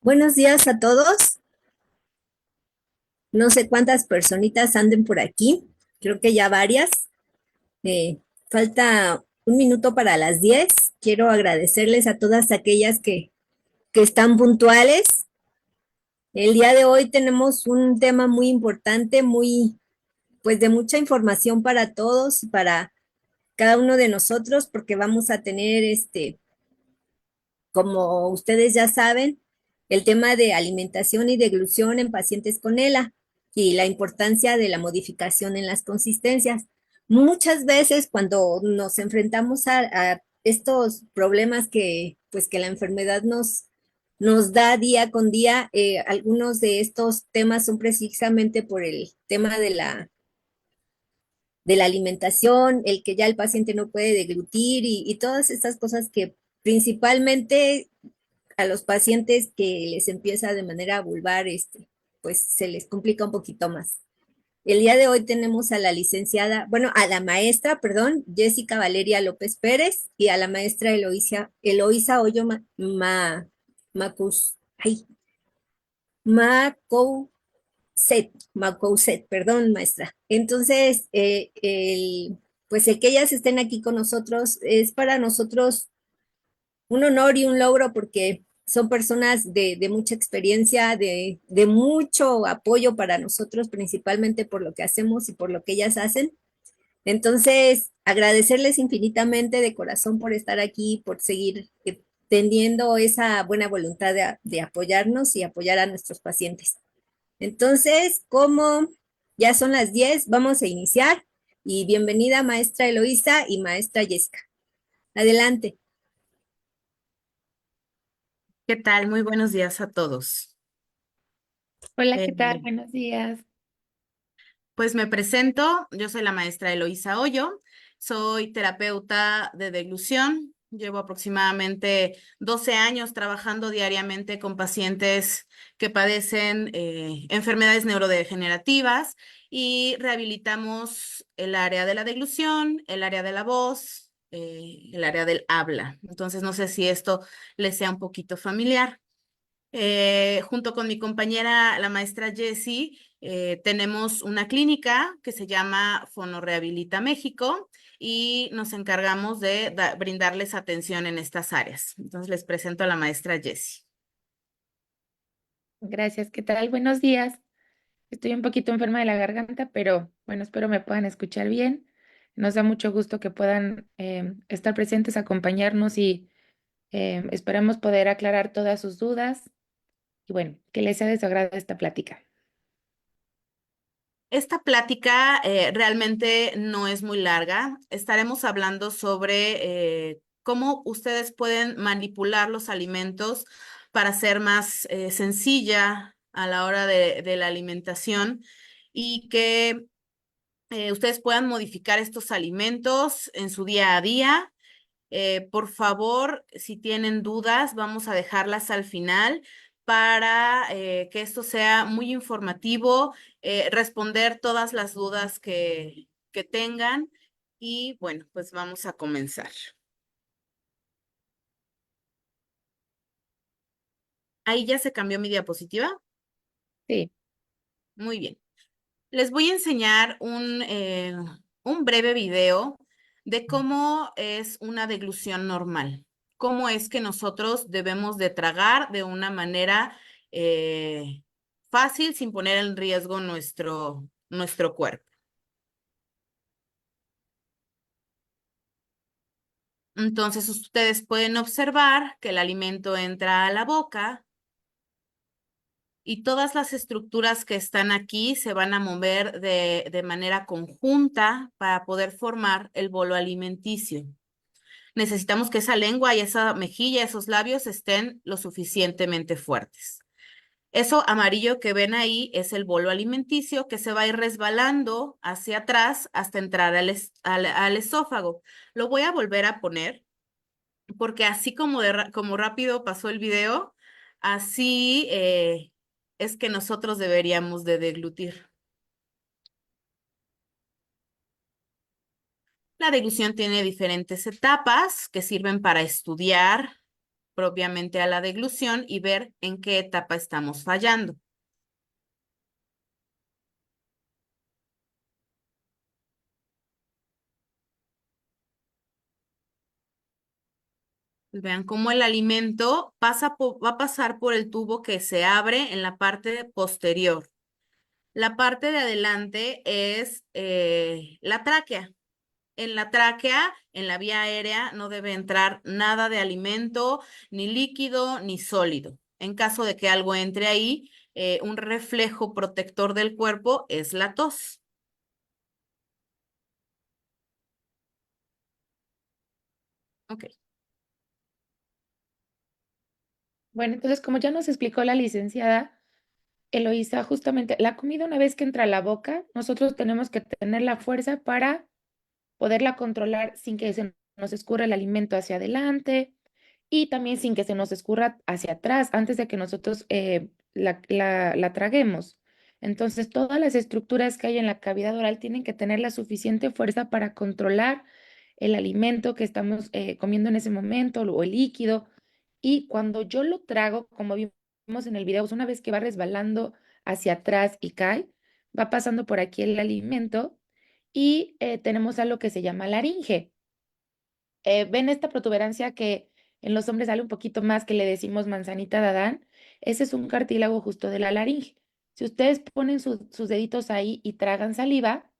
Buenos días a todos. No sé cuántas personitas anden por aquí. Creo que ya varias. Eh, Falta un minuto para las 10. Quiero agradecerles a todas aquellas que están puntuales. El día de hoy tenemos un tema muy importante, pues de mucha información para todos y para cada uno de nosotros, porque vamos a tener como ustedes ya saben, el tema de alimentación y deglución en pacientes con ELA y la importancia de la modificación en las consistencias. Muchas veces cuando nos enfrentamos a estos problemas pues, que la enfermedad nos da día con día, algunos de estos temas son precisamente por el tema de la alimentación, el que ya el paciente no puede deglutir y todas estas cosas que principalmente a los pacientes que les empieza de manera vulvar, pues se les complica un poquito más. El día de hoy tenemos a la licenciada, bueno, a la maestra, perdón, Jessica Valeria López Pérez y a la maestra Eloísa Hoyo Macus, ay, Macouset, Macouset, perdón, maestra. Entonces, pues el que ellas estén aquí con nosotros es para nosotros un honor y un logro porque son personas de mucha experiencia, de mucho apoyo para nosotros, principalmente por lo que hacemos y por lo que ellas hacen. Entonces, agradecerles infinitamente de corazón por estar aquí, por seguir teniendo esa buena voluntad de apoyarnos y apoyar a nuestros pacientes. Entonces, como ya son las 10, vamos a iniciar y bienvenida maestra Eloísa y maestra Jessica. Adelante. ¿Qué tal? Muy buenos días a todos. Hola, Eh, ¿qué tal? Buenos días. pues me presento, yo soy la maestra Eloísa Hoyo, soy terapeuta de deglución, llevo aproximadamente 12 años trabajando diariamente con pacientes que padecen enfermedades neurodegenerativas y rehabilitamos el área de la deglución, el área de la voz, el área del habla. Entonces, no sé si esto les sea un poquito familiar. Junto con mi compañera, la maestra Jessie, tenemos una clínica que se llama Fonorehabilita México y nos encargamos de brindarles atención en estas áreas. Entonces les presento a la maestra Jessie. Gracias, ¿qué tal? Buenos días. Estoy un poquito enferma de la garganta, pero bueno, espero me puedan escuchar bien. Nos da mucho gusto que puedan estar presentes, acompañarnos y esperamos poder aclarar todas sus dudas y bueno, que les sea de su agrado esta plática. Esta plática realmente no es muy larga. Estaremos hablando sobre cómo ustedes pueden manipular los alimentos para ser más sencilla a la hora de la alimentación y que ustedes puedan modificar estos alimentos en su día a día. Por favor, si tienen dudas, vamos a dejarlas al final para que esto sea muy informativo, responder todas las dudas que tengan y bueno, pues vamos a comenzar. Ahí ya se cambió mi diapositiva. Sí, Muy bien. Les voy a enseñar un breve video de cómo es una deglución normal, cómo es que nosotros debemos de tragar de una manera fácil sin poner en riesgo nuestro cuerpo. Entonces ustedes pueden observar que el alimento entra a la boca y todas las estructuras que están aquí se van a mover de manera conjunta para poder formar el bolo alimenticio. Necesitamos que esa lengua y esa mejilla, esos labios estén lo suficientemente fuertes. Eso amarillo que ven ahí es el bolo alimenticio que se va a ir resbalando hacia atrás hasta entrar al esófago. Lo voy a volver a poner porque así como rápido pasó el video, así es que nosotros deberíamos de deglutir. La deglución tiene diferentes etapas que sirven para estudiar propiamente a la deglución y ver en qué etapa estamos fallando. Pues vean cómo el alimento va a pasar por el tubo que se abre en la parte posterior. La parte de adelante es la tráquea. En la tráquea, en la vía aérea, no debe entrar nada de alimento, ni líquido, ni sólido. En caso de que algo entre ahí, un reflejo protector del cuerpo es la tos. Ok. Bueno, entonces, como ya nos explicó la licenciada Eloísa, justamente la comida una vez que entra a la boca, nosotros tenemos que tener la fuerza para poderla controlar sin que se nos escurra el alimento hacia adelante y también sin que se nos escurra hacia atrás antes de que nosotros la traguemos. Entonces, todas las estructuras que hay en la cavidad oral tienen que tener la suficiente fuerza para controlar el alimento que estamos comiendo en ese momento o el líquido. Y cuando yo lo trago, como vimos en el video, pues una vez que va resbalando hacia atrás y cae, va pasando por aquí el alimento y tenemos algo que se llama laringe. ¿Ven esta protuberancia que en los hombres sale un poquito más, que le decimos manzanita de Adán? Ese es un cartílago justo de la laringe. Si ustedes ponen sus deditos ahí y tragan saliva,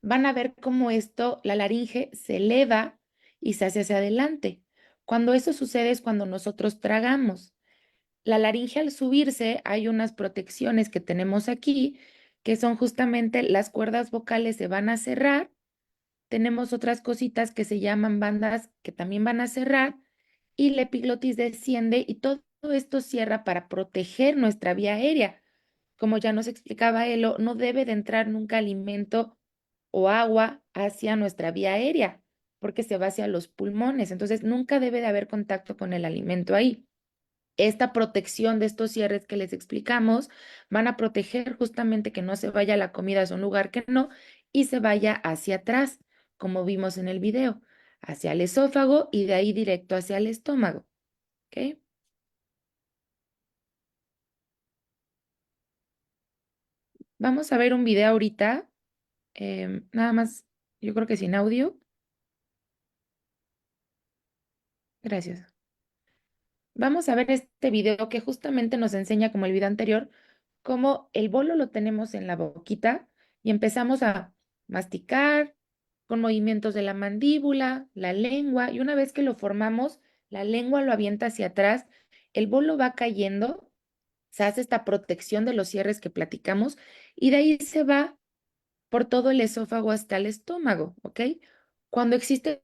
van a ver cómo esto, la laringe, se eleva y se hace hacia adelante. Cuando eso sucede es cuando nosotros tragamos. La laringe al subirse, hay unas protecciones que tenemos aquí, que son justamente las cuerdas vocales se van a cerrar. Tenemos otras cositas que se llaman bandas que también van a cerrar y la epiglotis desciende y todo esto cierra para proteger nuestra vía aérea. Como ya nos explicaba Elo, no debe de entrar nunca alimento o agua hacia nuestra vía aérea porque se va hacia los pulmones. Entonces, nunca debe de haber contacto con el alimento ahí. Esta protección de estos cierres que les explicamos van a proteger justamente que no se vaya la comida a un lugar que no y se vaya hacia atrás, como vimos en el video, hacia el esófago y de ahí directo hacia el estómago. ¿Ok? Vamos a ver un video ahorita, nada más, yo creo que sin audio. Gracias. Vamos a ver este video que justamente nos enseña, como el video anterior, cómo el bolo lo tenemos en la boquita y empezamos a masticar con movimientos de la mandíbula, la lengua, y una vez que lo formamos, la lengua lo avienta hacia atrás, el bolo va cayendo, se hace esta protección de los cierres que platicamos y de ahí se va por todo el esófago hasta el estómago, ¿ok? Cuando existen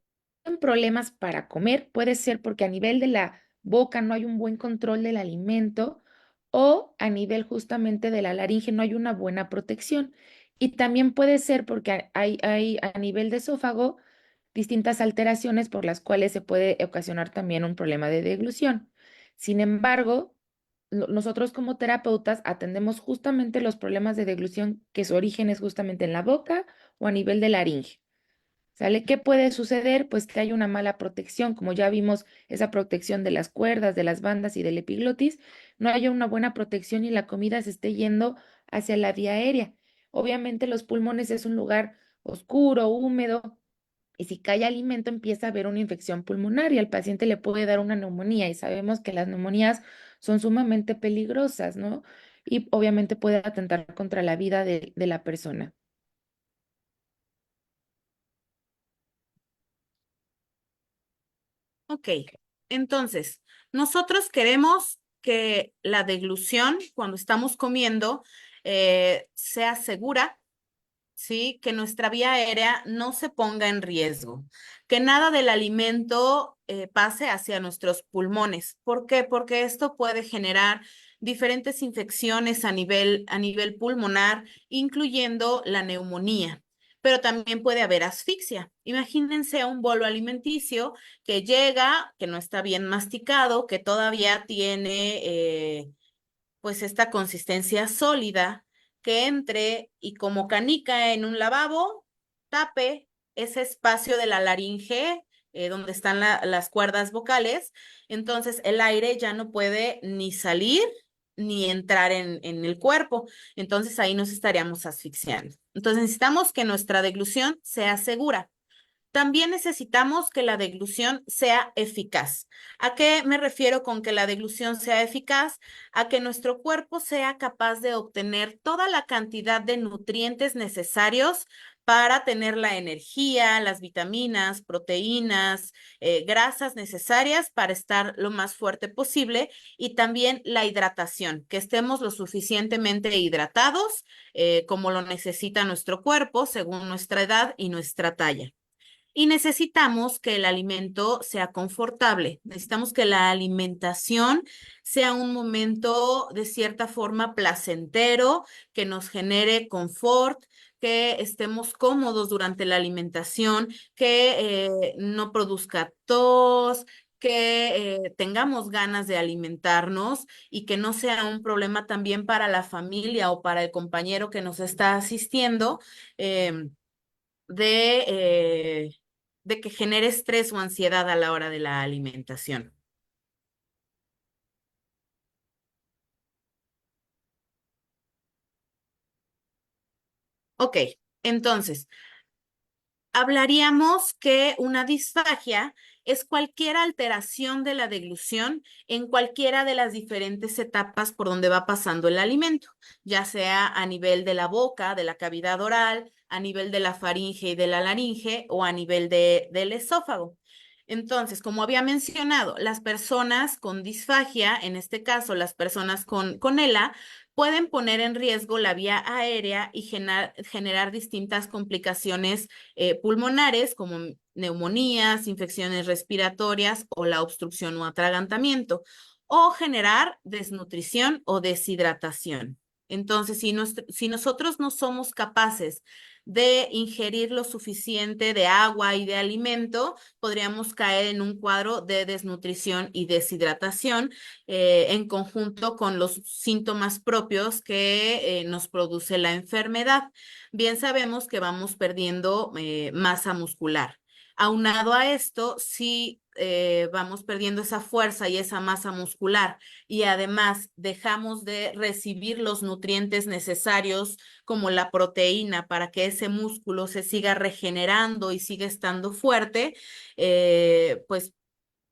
problemas para comer, puede ser porque a nivel de la boca no hay un buen control del alimento o a nivel justamente de la laringe no hay una buena protección. Y también puede ser porque hay a nivel de esófago distintas alteraciones por las cuales se puede ocasionar también un problema de deglución. Sin embargo, nosotros como terapeutas atendemos justamente los problemas de deglución que su origen es justamente en la boca o a nivel de laringe. ¿Sale? ¿Qué puede suceder? Pues que hay una mala protección, como ya vimos, esa protección de las cuerdas, de las bandas y del epiglotis, no haya una buena protección y la comida se esté yendo hacia la vía aérea. Obviamente los pulmones es un lugar oscuro, húmedo, y si cae alimento empieza a haber una infección pulmonar y al paciente le puede dar una neumonía y sabemos que las neumonías son sumamente peligrosas, ¿no? Y obviamente puede atentar contra la vida de la persona. Ok, entonces, nosotros queremos que la deglución, cuando estamos comiendo, sea segura, ¿sí? Que nuestra vía aérea no se ponga en riesgo, que nada del alimento pase hacia nuestros pulmones. ¿Por qué? Porque esto puede generar diferentes infecciones a nivel pulmonar, incluyendo la neumonía. Pero también puede haber asfixia. Imagínense un bolo alimenticio que llega, que no está bien masticado, que todavía tiene pues esta consistencia sólida que entre y como canica en un lavabo, tape ese espacio de la laringe donde están las cuerdas vocales. Entonces el aire ya no puede ni salir ni entrar en el cuerpo. Entonces ahí nos estaríamos asfixiando. Entonces necesitamos que nuestra deglución sea segura. También necesitamos que la deglución sea eficaz. ¿A qué me refiero con que la deglución sea eficaz? A que nuestro cuerpo sea capaz de obtener toda la cantidad de nutrientes necesarios para tener la energía, las vitaminas, proteínas, grasas necesarias para estar lo más fuerte posible, y también la hidratación, que estemos lo suficientemente hidratados, como lo necesita nuestro cuerpo según nuestra edad y nuestra talla. Y necesitamos que el alimento sea confortable. Necesitamos que la alimentación sea un momento de cierta forma placentero, que nos genere confort, que estemos cómodos durante la alimentación, que no produzca tos, que tengamos ganas de alimentarnos y que no sea un problema también para la familia o para el compañero que nos está asistiendo. De, eh, de que genere estrés o ansiedad a la hora de la alimentación. Ok, entonces, hablaríamos que una disfagia es cualquier alteración de la deglución en cualquiera de las diferentes etapas por donde va pasando el alimento, ya sea a nivel de la boca, de la cavidad oral, a nivel de la faringe y de la laringe o a nivel del esófago. Entonces, como había mencionado, las personas con disfagia, en este caso las personas con ELA, pueden poner en riesgo la vía aérea y generar distintas complicaciones pulmonares como neumonías, infecciones respiratorias o la obstrucción o atragantamiento, o generar desnutrición o deshidratación. Entonces, si nosotros no somos capaces de ingerir lo suficiente de agua y de alimento, podríamos caer en un cuadro de desnutrición y deshidratación, en conjunto con los síntomas propios que nos produce la enfermedad. Bien sabemos que vamos perdiendo masa muscular. Aunado a esto, si vamos perdiendo esa fuerza y esa masa muscular y además dejamos de recibir los nutrientes necesarios como la proteína para que ese músculo se siga regenerando y siga estando fuerte, pues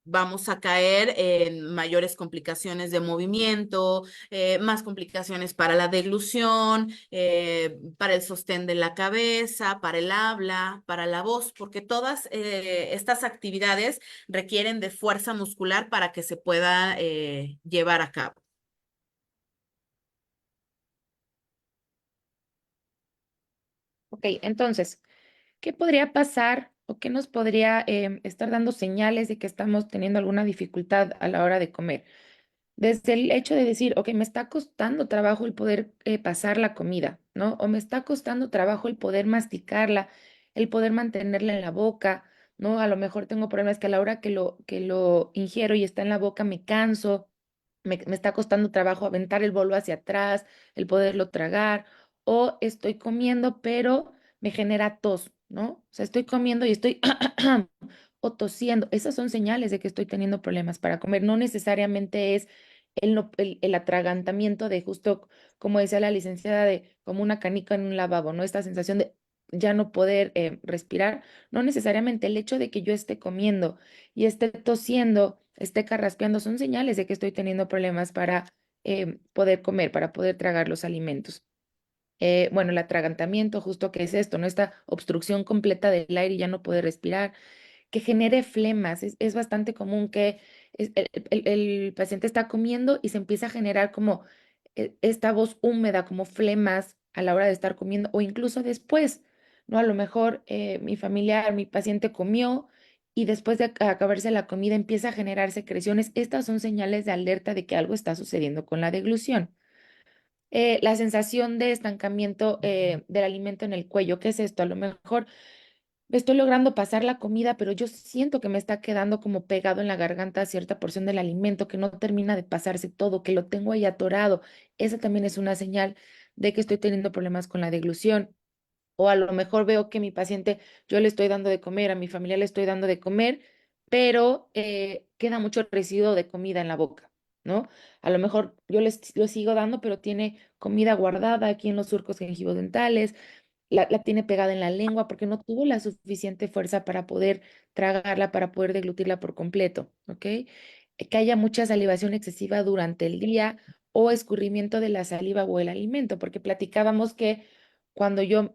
vamos a caer en mayores complicaciones de movimiento, más complicaciones para la deglución, para el sostén de la cabeza, para el habla, para la voz, porque todas estas actividades requieren de fuerza muscular para que se pueda llevar a cabo. Ok, entonces, ¿qué podría pasar o qué nos podría estar dando señales de que estamos teniendo alguna dificultad a la hora de comer? Desde el hecho de decir, ok, me está costando trabajo el poder pasar la comida, ¿no? O me está costando trabajo el poder masticarla, el poder mantenerla en la boca, ¿no? A lo mejor tengo problemas que a la hora que lo ingiero y está en la boca me canso, me está costando trabajo aventar el bolo hacia atrás, el poderlo tragar, o estoy comiendo, pero me genera tos, ¿no? O sea, estoy comiendo y estoy o tosiendo. Esas son señales de que estoy teniendo problemas para comer. No necesariamente es el atragantamiento de justo, como decía la licenciada, de como una canica en un lavabo, ¿no? Esta sensación de ya no poder respirar. No necesariamente el hecho de que yo esté comiendo y esté tosiendo, esté carraspeando, son señales de que estoy teniendo problemas para poder comer, para poder tragar los alimentos. Bueno, el atragantamiento, justo que es esto, ¿no? Esta obstrucción completa del aire y ya no poder respirar, que genere flemas. Es bastante común que el paciente está comiendo y se empieza a generar como esta voz húmeda, como flemas a la hora de estar comiendo o incluso después, ¿no? A lo mejor mi familiar, mi paciente comió y después de acabarse la comida empieza a generar secreciones. Estas son señales de alerta de que algo está sucediendo con la deglución. La sensación de estancamiento del alimento en el cuello, ¿qué es esto? A lo mejor estoy logrando pasar la comida, pero yo siento que me está quedando como pegado en la garganta cierta porción del alimento, que no termina de pasarse todo, que lo tengo ahí atorado. Esa también es una señal de que estoy teniendo problemas con la deglución. O a lo mejor veo que mi paciente, yo le estoy dando de comer, a mi familia le estoy dando de comer, pero queda mucho residuo de comida en la boca, ¿no? A lo mejor yo les lo sigo dando, pero tiene comida guardada aquí en los surcos gengivodentales, la tiene pegada en la lengua porque no tuvo la suficiente fuerza para poder tragarla, para poder deglutirla por completo, ¿ok? Que haya mucha salivación excesiva durante el día o escurrimiento de la saliva o el alimento, porque platicábamos que cuando yo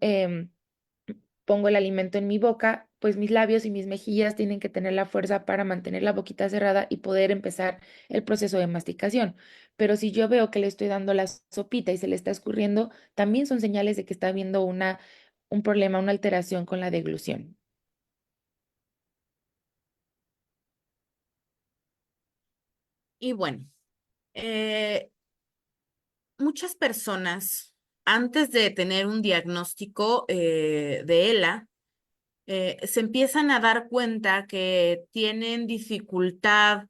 pongo el alimento en mi boca, pues mis labios y mis mejillas tienen que tener la fuerza para mantener la boquita cerrada y poder empezar el proceso de masticación. Pero si yo veo que le estoy dando la sopita y se le está escurriendo, también son señales de que está habiendo un problema, una alteración con la deglución. Y bueno, eh, muchas personas, antes de tener un diagnóstico de ELA, se empiezan a dar cuenta que tienen dificultad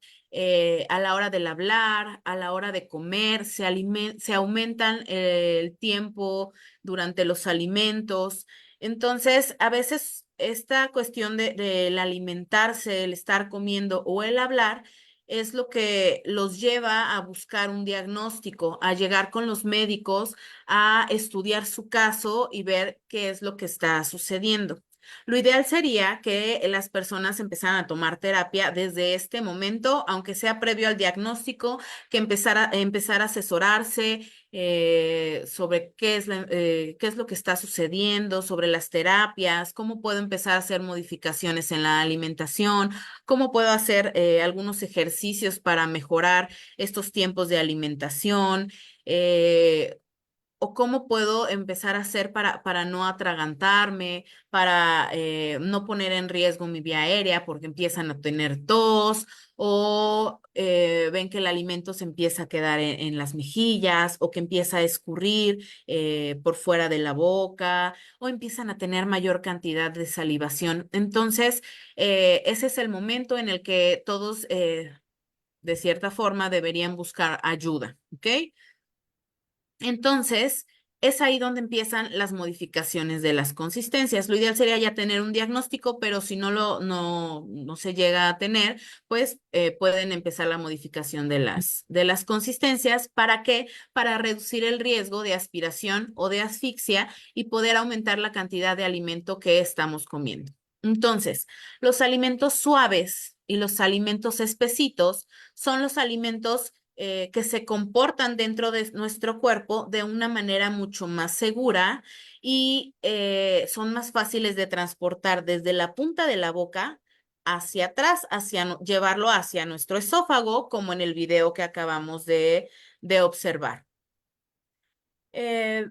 a la hora del hablar, a la hora de comer, se aumentan el tiempo durante los alimentos. Entonces, a veces esta cuestión del alimentarse, el estar comiendo o el hablar es lo que los lleva a buscar un diagnóstico, a llegar con los médicos, a estudiar su caso y ver qué es lo que está sucediendo. Lo ideal sería que las personas empezaran a tomar terapia desde este momento, aunque sea previo al diagnóstico, que empezar a asesorarse sobre qué es lo que está sucediendo, sobre las terapias, cómo puedo empezar a hacer modificaciones en la alimentación, cómo puedo hacer algunos ejercicios para mejorar estos tiempos de alimentación. eh, o cómo puedo empezar a hacer para no atragantarme, para no poner en riesgo mi vía aérea porque empiezan a tener tos o ven que el alimento se empieza a quedar en las mejillas o que empieza a escurrir por fuera de la boca o empiezan a tener mayor cantidad de salivación. Entonces, ese es el momento en el que todos, de cierta forma, deberían buscar ayuda, ¿ok? Entonces, es ahí donde empiezan las modificaciones de las consistencias. Lo ideal sería ya tener un diagnóstico, pero si no se llega a tener, pues pueden empezar la modificación de las consistencias. ¿Para qué? Para reducir el riesgo de aspiración o de asfixia y poder aumentar la cantidad de alimento que estamos comiendo. Entonces, los alimentos suaves y los alimentos espesitos son los alimentos que se comportan dentro de nuestro cuerpo de una manera mucho más segura y son más fáciles de transportar desde la punta de la boca hacia atrás, llevarlo hacia nuestro esófago, como en el video que acabamos de observar. Eh,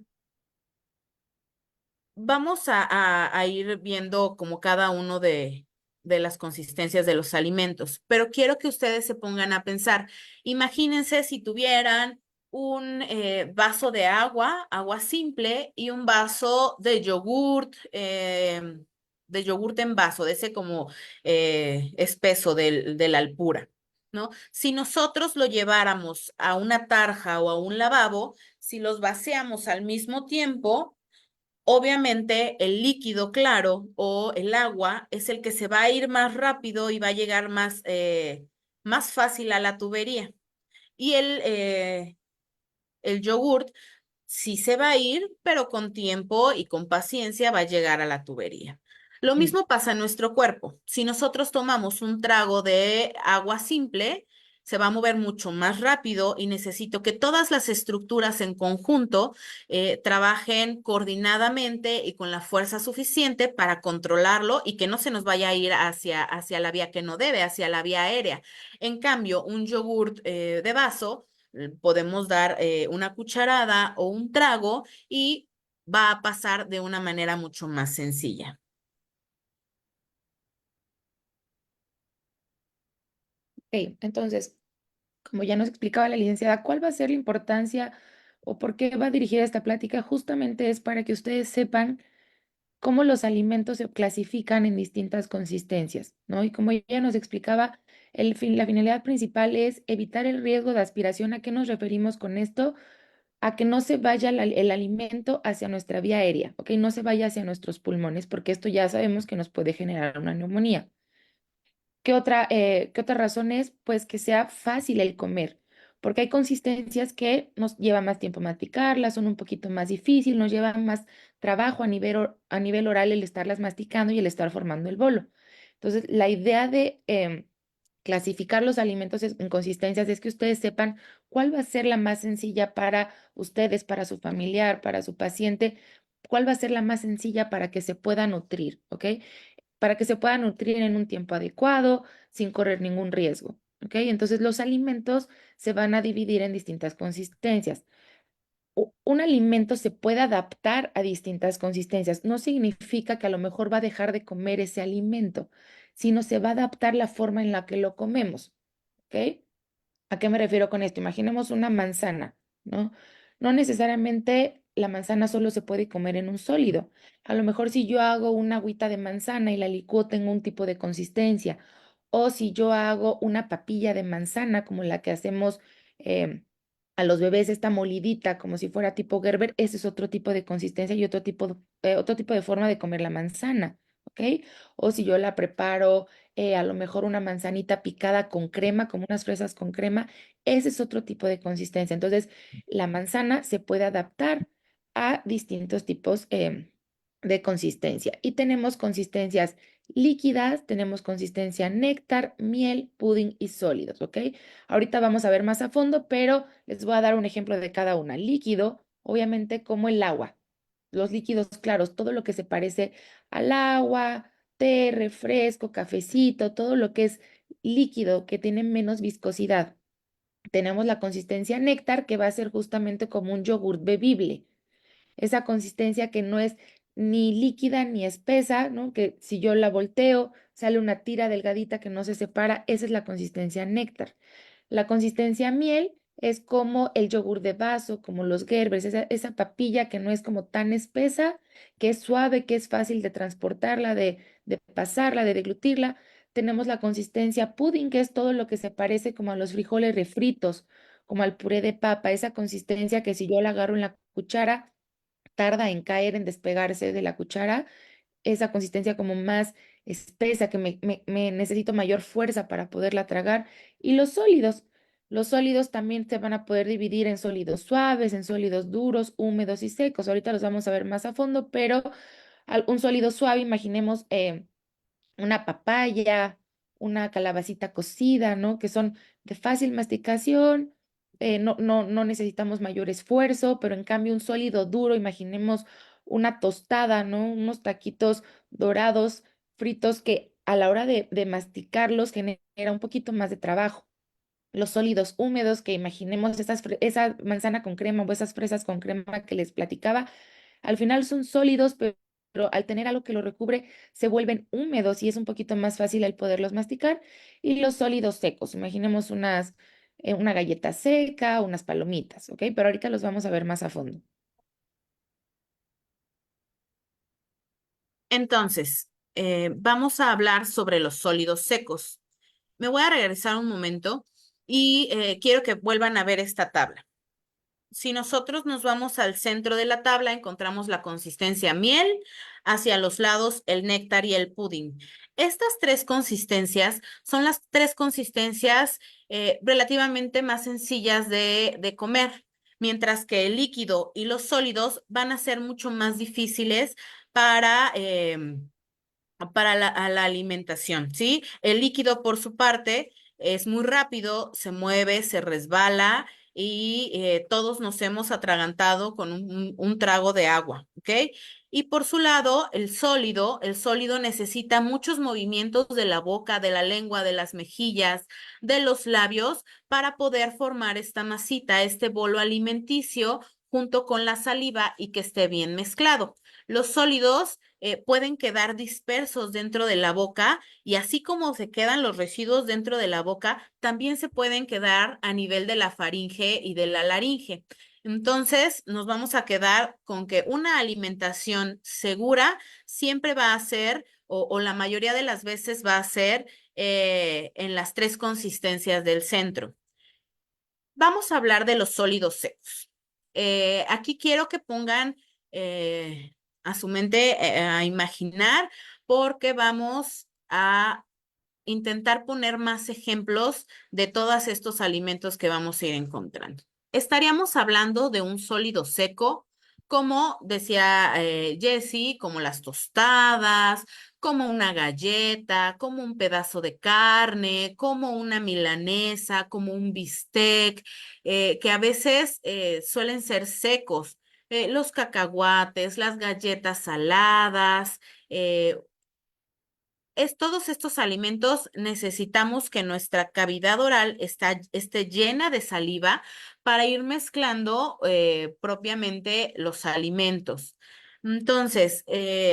Vamos a ir viendo como cada uno de las consistencias de los alimentos, pero quiero que ustedes se pongan a pensar. Imagínense si tuvieran un vaso de agua simple y un vaso de yogurt en vaso, de ese como espeso de la Alpura, ¿no? Si nosotros lo lleváramos a una tarja o a un lavabo, si los vaciamos al mismo tiempo, obviamente, el líquido claro o el agua es el que se va a ir más rápido y va a llegar más fácil a la tubería. Y el yogurt sí se va a ir, pero con tiempo y con paciencia va a llegar a la tubería. Lo Sí. mismo pasa en nuestro cuerpo. Si nosotros tomamos un trago de agua simple, se va a mover mucho más rápido y necesito que todas las estructuras en conjunto trabajen coordinadamente y con la fuerza suficiente para controlarlo y que no se nos vaya a ir hacia la vía que no debe, hacia la vía aérea. En cambio, un yogurt de vaso podemos dar una cucharada o un trago y va a pasar de una manera mucho más sencilla. Ok, entonces, como ya nos explicaba la licenciada, ¿cuál va a ser la importancia o por qué va dirigida esta plática? Justamente es para que ustedes sepan cómo los alimentos se clasifican en distintas consistencias, ¿no? Y como ella nos explicaba, la finalidad principal es evitar el riesgo de aspiración. ¿A qué nos referimos con esto? a que no se vaya el alimento hacia nuestra vía aérea, ¿ok? No se vaya hacia nuestros pulmones, porque esto ya sabemos que nos puede generar una neumonía. ¿Qué otra razón es? Pues que sea fácil el comer, porque hay consistencias que nos lleva más tiempo masticarlas, son un poquito más difícil, nos lleva más trabajo a nivel oral el estarlas masticando y el estar formando el bolo. Entonces, la idea de clasificar los alimentos en consistencias es que ustedes sepan cuál va a ser la más sencilla para ustedes, para su familiar, para su paciente, cuál va a ser la más sencilla para que se pueda nutrir, ¿ok? Para que se pueda nutrir en un tiempo adecuado, sin correr ningún riesgo, ¿ok? Entonces los alimentos se van a dividir en distintas consistencias. Un alimento se puede adaptar a distintas consistencias. No significa que a lo mejor va a dejar de comer ese alimento, sino se va a adaptar la forma en la que lo comemos, ¿ok? ¿A qué me refiero con esto? Imaginemos una manzana, ¿no? No necesariamente la manzana solo se puede comer en un sólido. A lo mejor si yo hago una agüita de manzana y la licúo tengo un tipo de consistencia. O si yo hago una papilla de manzana como la que hacemos em, a los bebés, esta molidita como si fuera tipo Gerber, ese es otro tipo de consistencia y otro tipo de forma de comer la manzana, ¿ok? O si yo la preparo a lo mejor una manzanita picada con crema, como unas fresas con crema, ese es otro tipo de consistencia. Entonces, la manzana se puede adaptar a distintos tipos de consistencia. Y tenemos consistencias líquidas, tenemos consistencia néctar, miel, pudding y sólidos, ¿ok? Ahorita vamos a ver más a fondo, pero les voy a dar un ejemplo de cada una. Líquido, obviamente, como el agua. Los líquidos claros, todo lo que se parece al agua, té, refresco, cafecito, todo lo que es líquido, que tiene menos viscosidad. Tenemos la consistencia néctar, que va a ser justamente como un yogur bebible. Esa consistencia que no es ni líquida ni espesa, ¿no? Que si yo la volteo, sale una tira delgadita que no se separa, esa es la consistencia néctar. La consistencia miel es como el yogur de vaso, como los Gerbers, esa papilla que no es como tan espesa, que es suave, que es fácil de transportarla, de pasarla, de deglutirla. Tenemos la consistencia pudding, que es todo lo que se parece como a los frijoles refritos, como al puré de papa, esa consistencia que si yo la agarro en la cuchara, tarda en caer, en despegarse de la cuchara, esa consistencia como más espesa, que me necesito mayor fuerza para poderla tragar. Y los sólidos también se van a poder dividir en sólidos suaves, en sólidos duros, húmedos y secos. Ahorita los vamos a ver más a fondo, pero un sólido suave, imaginemos una papaya, una calabacita cocida, ¿no? Que son de fácil masticación, no necesitamos mayor esfuerzo, pero en cambio un sólido duro, imaginemos una tostada, ¿no? Unos taquitos dorados, fritos, que a la hora de masticarlos genera un poquito más de trabajo. Los sólidos húmedos, que imaginemos esa manzana con crema o esas fresas con crema que les platicaba, al final son sólidos, pero al tener algo que lo recubre, se vuelven húmedos y es un poquito más fácil el poderlos masticar. Y los sólidos secos, imaginemos una galleta seca, unas palomitas, ¿ok? Pero ahorita los vamos a ver más a fondo. Entonces, vamos a hablar sobre los sólidos secos. Me voy a regresar un momento y quiero que vuelvan a ver esta tabla. Si nosotros nos vamos al centro de la tabla, encontramos la consistencia miel, hacia los lados el néctar y el pudding. Estas tres consistencias son las tres consistencias relativamente más sencillas de comer, mientras que el líquido y los sólidos van a ser mucho más difíciles para, para la alimentación, ¿sí? El líquido, por su parte, es muy rápido, se mueve, se resbala y todos nos hemos atragantado con un trago de agua, ¿ok? Y por su lado, el sólido necesita muchos movimientos de la boca, de la lengua, de las mejillas, de los labios para poder formar esta masita, este bolo alimenticio junto con la saliva y que esté bien mezclado. Los sólidos pueden quedar dispersos dentro de la boca y así como se quedan los residuos dentro de la boca, también se pueden quedar a nivel de la faringe y de la laringe. Entonces, nos vamos a quedar con que una alimentación segura siempre va a ser, o la mayoría de las veces va a ser en las tres consistencias del centro. Vamos a hablar de los sólidos secos. Aquí quiero que pongan a su mente a imaginar porque vamos a intentar poner más ejemplos de todos estos alimentos que vamos a ir encontrando. Estaríamos hablando de un sólido seco, como decía Jessie, como las tostadas, como una galleta, como un pedazo de carne, como una milanesa, como un bistec, que a veces suelen ser secos. Los cacahuates, las galletas saladas, todos estos alimentos necesitamos que nuestra cavidad oral esté llena de saliva para ir mezclando propiamente los alimentos. Entonces,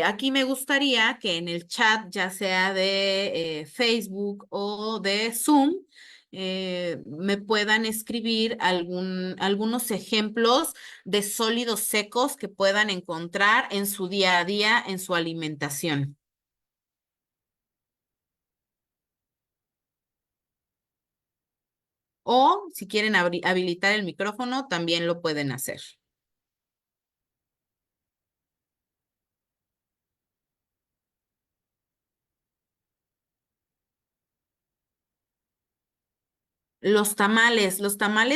aquí me gustaría que en el chat, ya sea de Facebook o de Zoom, me puedan escribir algunos ejemplos de sólidos secos que puedan encontrar en su día a día, en su alimentación. O si quieren habilitar el micrófono, también lo pueden hacer. Los tamales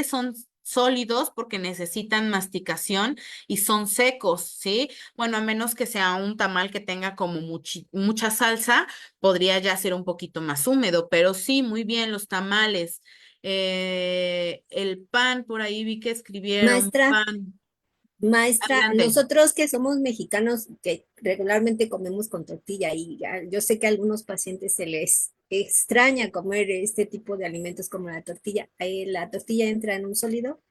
son sólidos porque necesitan masticación y son secos, ¿sí? Bueno, a menos que sea un tamal que tenga como mucha salsa, podría ya ser un poquito más húmedo, pero sí, muy bien, los tamales. El pan, por ahí vi que escribieron Maestra, pan. maestra, Adelante. nosotros que somos mexicanos que regularmente comemos con tortilla y yo sé que a algunos pacientes se les extraña comer este tipo de alimentos como la tortilla. ¿La tortilla entra en un sólido?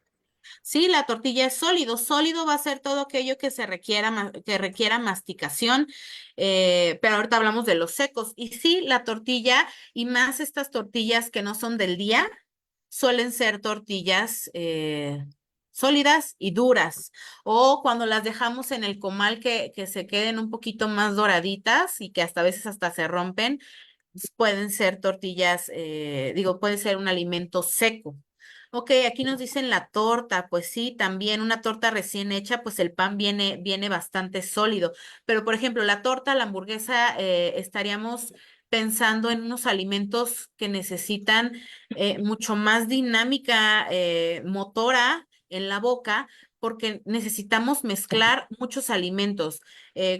Sí, la tortilla es sólido. Sólido va a ser todo aquello que se requiera, que requiera masticación, pero ahorita hablamos de los secos. Y sí, la tortilla, y más estas tortillas que no son del día, suelen ser tortillas sólidas y duras. O cuando las dejamos en el comal que se queden un poquito más doraditas y que hasta a veces hasta se rompen, pueden ser tortillas, puede ser un alimento seco. Ok, aquí nos dicen la torta, pues sí, también una torta recién hecha, pues el pan viene bastante sólido. Pero, por ejemplo, la torta, la hamburguesa, estaríamos pensando en unos alimentos que necesitan mucho más dinámica motora en la boca, porque necesitamos mezclar muchos alimentos,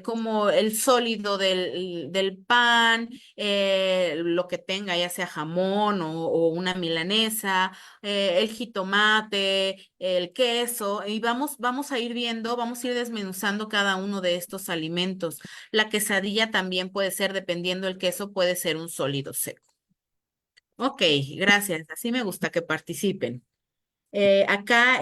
como el sólido del pan, lo que tenga, ya sea jamón o una milanesa, el jitomate, el queso, y vamos a ir viendo, vamos a ir desmenuzando cada uno de estos alimentos. La quesadilla también puede ser, dependiendo del queso, puede ser un sólido seco. Ok, gracias. Así me gusta que participen. Acá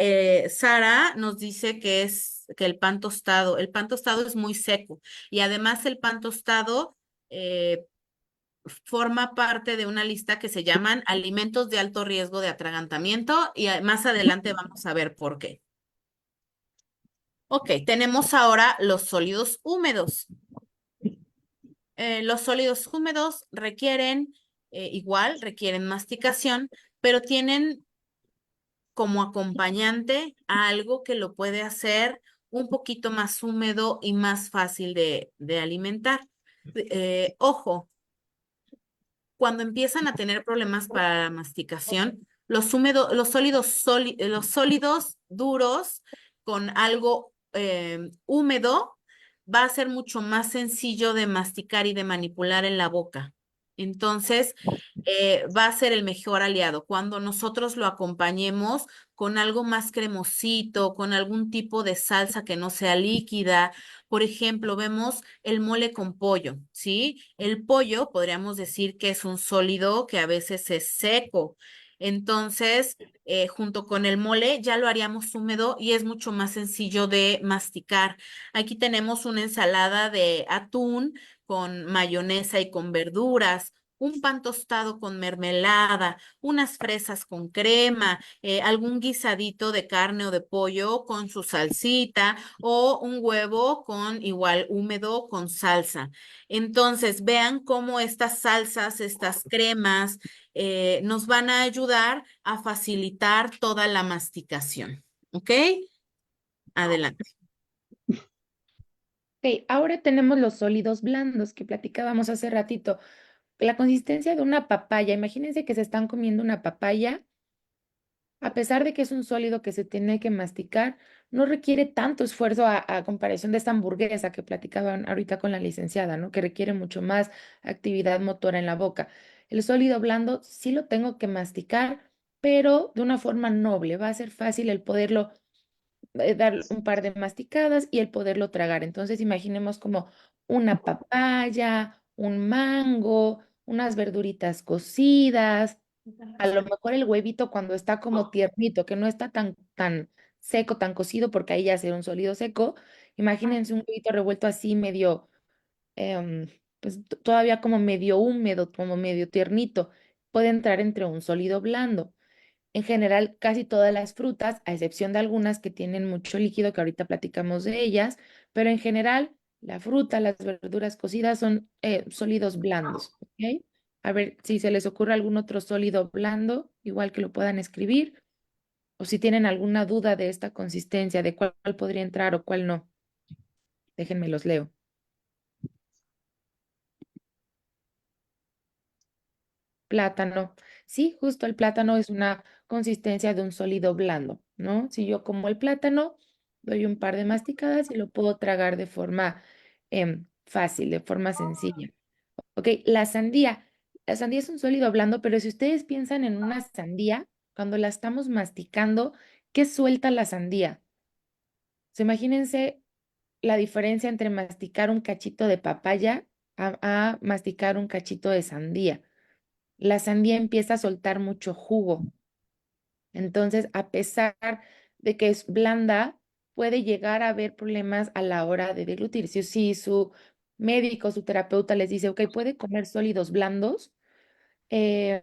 Sara nos dice que el pan tostado es muy seco y además el pan tostado eh, forma parte de una lista que se llaman alimentos de alto riesgo de atragantamiento y más adelante vamos a ver por qué. Ok, tenemos ahora los sólidos húmedos. Los sólidos húmedos requieren masticación, pero tienen como acompañante a algo que lo puede hacer un poquito más húmedo y más fácil de alimentar. Ojo, cuando empiezan a tener problemas para la masticación, los sólidos duros con algo húmedo va a ser mucho más sencillo de masticar y de manipular en la boca. Entonces, va a ser el mejor aliado cuando nosotros lo acompañemos con algo más cremosito, con algún tipo de salsa que no sea líquida. Por ejemplo, vemos el mole con pollo, ¿sí? El pollo podríamos decir que es un sólido que a veces es seco. Entonces, junto con el mole ya lo haríamos húmedo y es mucho más sencillo de masticar. Aquí tenemos una ensalada de atún con mayonesa y con verduras, un pan tostado con mermelada, unas fresas con crema, algún guisadito de carne o de pollo con su salsita o un huevo con igual húmedo con salsa. Entonces, vean cómo estas salsas, estas cremas, nos van a ayudar a facilitar toda la masticación. ¿Ok? Adelante. Ok, ahora tenemos los sólidos blandos que platicábamos hace ratito. La consistencia de una papaya. Imagínense que se están comiendo una papaya. A pesar de que es un sólido que se tiene que masticar, no requiere tanto esfuerzo a comparación de esta hamburguesa que platicaban ahorita con la licenciada, ¿no? Que requiere mucho más actividad motora en la boca. El sólido blando sí lo tengo que masticar, pero de una forma noble. Va a ser fácil el poderlo dar un par de masticadas y el poderlo tragar. Entonces, imaginemos como una papaya, un mango, unas verduritas cocidas, a lo mejor el huevito cuando está como tiernito, que no está tan seco, tan cocido, porque ahí ya será un sólido seco. Imagínense un huevito revuelto así medio, em, pues todavía como medio húmedo, como medio tiernito. Puede entrar entre un sólido blando. En general, casi todas las frutas, a excepción de algunas que tienen mucho líquido, que ahorita platicamos de ellas, pero en general, la fruta, las verduras cocidas son sólidos blandos, ¿ok? A ver si se les ocurre algún otro sólido blando, igual que lo puedan escribir, o si tienen alguna duda de esta consistencia, de cuál podría entrar o cuál no. Déjenme los leo. Plátano. Sí, justo el plátano es una consistencia de un sólido blando, ¿no? Si yo como el plátano, doy un par de masticadas y lo puedo tragar de forma fácil, de forma sencilla. Ok, la sandía. La sandía es un sólido blando, pero si ustedes piensan en una sandía, cuando la estamos masticando, ¿qué suelta la sandía? Imagínense la diferencia entre masticar un cachito de papaya a masticar un cachito de sandía. La sandía empieza a soltar mucho jugo. Entonces, a pesar de que es blanda, puede llegar a haber problemas a la hora de deglutir. Si su médico, su terapeuta les dice, ok, puede comer sólidos blandos, eh,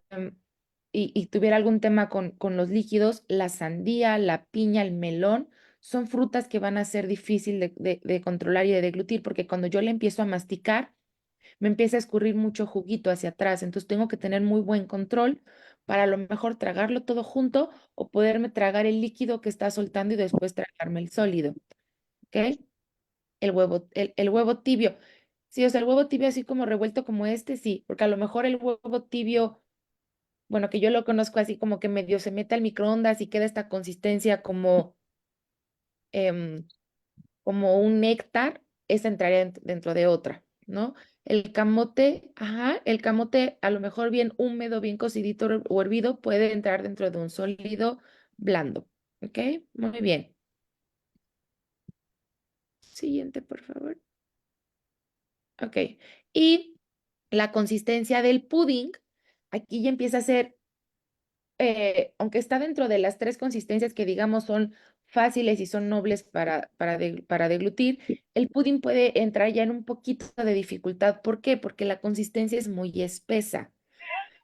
y tuviera algún tema con los líquidos, la sandía, la piña, el melón, son frutas que van a ser difícil de controlar y de deglutir, porque cuando yo le empiezo a masticar, me empieza a escurrir mucho juguito hacia atrás. Entonces tengo que tener muy buen control para a lo mejor tragarlo todo junto o poderme tragar el líquido que está soltando y después tragarme el sólido. ¿Ok? El huevo tibio. Sí, o sea, el huevo tibio así como revuelto como este, sí, porque a lo mejor el huevo tibio, bueno, que yo lo conozco así como que medio se mete al microondas y queda esta consistencia em, como un néctar, esa entraría dentro de otra, ¿no? El camote, ajá, el camote a lo mejor bien húmedo, bien cocidito o hervido puede entrar dentro de un sólido blando, ¿ok? Muy bien. Siguiente, por favor. Ok. Y la consistencia del pudding, aquí ya empieza a ser aunque está dentro de las tres consistencias que digamos son fáciles y son nobles para deglutir, el pudín puede entrar ya en un poquito de dificultad. ¿Por qué? Porque la consistencia es muy espesa.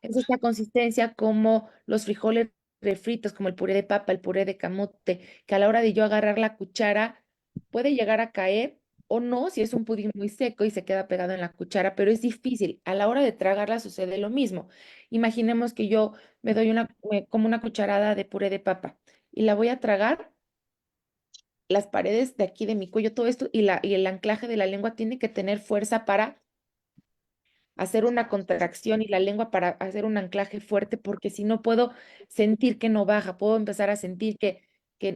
Es esta consistencia como los frijoles refritos, como el puré de papa, el puré de camote, que a la hora de yo agarrar la cuchara puede llegar a caer o no, si es un pudín muy seco y se queda pegado en la cuchara, pero es difícil. A la hora de tragarla sucede lo mismo. Imaginemos que yo me doy como una cucharada de puré de papa y la voy a tragar. Las paredes de aquí de mi cuello, todo esto y el anclaje de la lengua tiene que tener fuerza para hacer una contracción y la lengua para hacer un anclaje fuerte, porque si no puedo sentir que no baja, puedo empezar a sentir que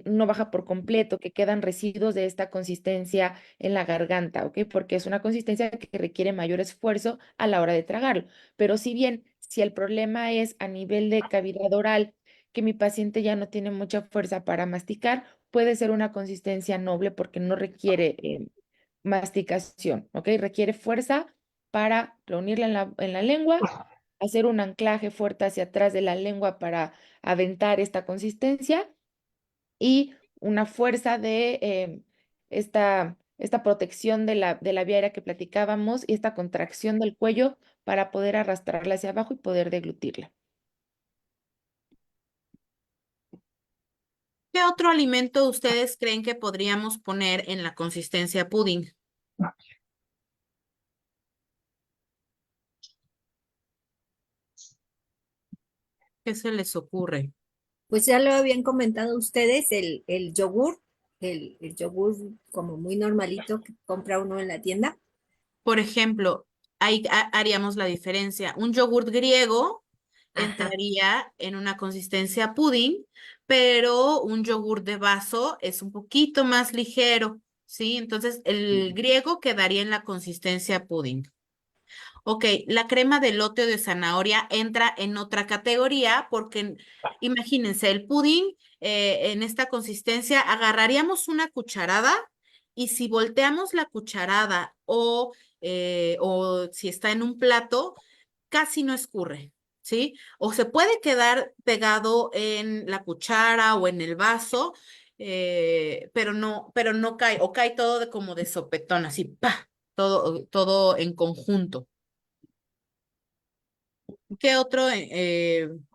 no baja por completo, que quedan residuos de esta consistencia en la garganta, ¿ok? Porque es una consistencia que requiere mayor esfuerzo a la hora de tragarlo. Pero si bien, si el problema es a nivel de cavidad oral, que mi paciente ya no tiene mucha fuerza para masticar, puede ser una consistencia noble porque no requiere masticación, ¿ok? Requiere fuerza para reunirla en la lengua, hacer un anclaje fuerte hacia atrás de la lengua para aventar esta consistencia y una fuerza de esta protección de la vía aérea que platicábamos y esta contracción del cuello para poder arrastrarla hacia abajo y poder deglutirla. ¿Qué otro alimento ustedes creen que podríamos poner en la consistencia pudding? ¿Qué se les ocurre? Pues ya lo habían comentado ustedes, el yogur, el yogur como muy normalito que compra uno en la tienda? Por ejemplo, ahí haríamos la diferencia. Un yogurt griego Ajá. entraría en una consistencia pudding, pero un yogur de vaso es un poquito más ligero, ¿sí? Entonces, el griego quedaría en la consistencia pudding. Ok, la crema de elote o de zanahoria entra en otra categoría porque imagínense, el pudding en esta consistencia agarraríamos una cucharada y si volteamos la cucharada o si está en un plato, casi no escurre, ¿sí? O se puede quedar pegado en la cuchara o en el vaso, pero no cae, o cae todo como de sopetón, así, ¡pa! Todo en conjunto. ¿Qué otro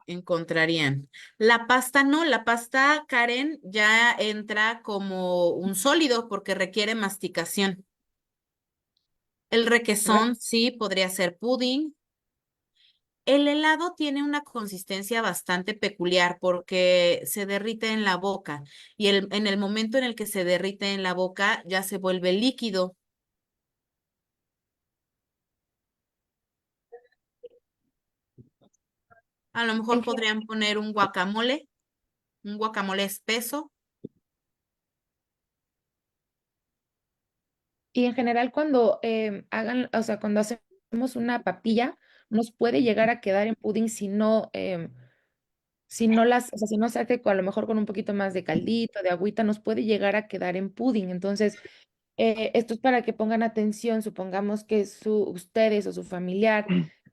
encontrarían? La pasta no, la pasta, Karen, ya entra como un sólido porque requiere masticación. El ¿Verdad? requesón sí podría ser pudding. El helado tiene una consistencia bastante peculiar porque se derrite en la boca y en el momento en el que se derrite en la boca ya se vuelve líquido. A lo mejor En podrían poner un guacamole espeso. Y en general cuando hagan, o sea, cuando hacemos una papilla, nos puede llegar a quedar en pudding si no o sea, si no se hace a lo mejor con un poquito más de caldito, de agüita, nos puede llegar a quedar en pudding. Entonces, esto es para que pongan atención, supongamos que ustedes o su familiar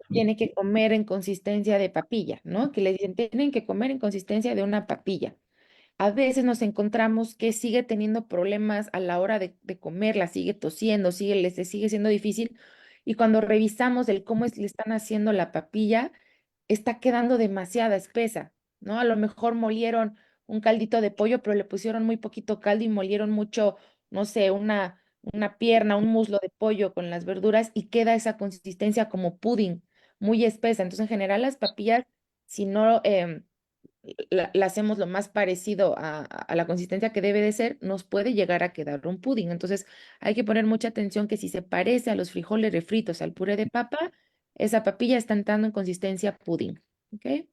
tiene que comer en consistencia de papilla, ¿no? Que le dicen, tienen que comer en consistencia de una papilla. A veces nos encontramos que sigue teniendo problemas a la hora de comerla, sigue tosiendo, le sigue siendo difícil. Y cuando revisamos el le están haciendo la papilla, está quedando demasiada espesa, ¿no? A lo mejor molieron un caldito de pollo, pero le pusieron muy poquito caldo y molieron mucho, no sé, una pierna, un muslo de pollo con las verduras y queda esa consistencia como pudding, muy espesa. Entonces, en general, las papillas, si no la hacemos lo más parecido a la consistencia que debe de ser, nos puede llegar a quedar un pudding. Entonces, hay que poner mucha atención que si se parece a los frijoles refritos, al puré de papa, esa papilla está entrando en consistencia pudding. ¿Ok?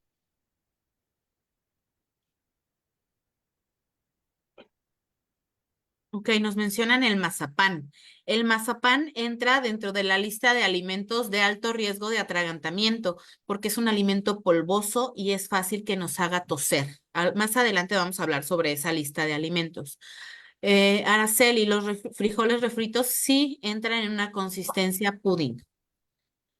Ok, nos mencionan el mazapán. El mazapán entra dentro de la lista de alimentos de alto riesgo de atragantamiento porque es un alimento polvoso y es fácil que nos haga toser. Más adelante vamos a hablar sobre esa lista de alimentos. Araceli, los frijoles refritos sí entran en una consistencia pudding.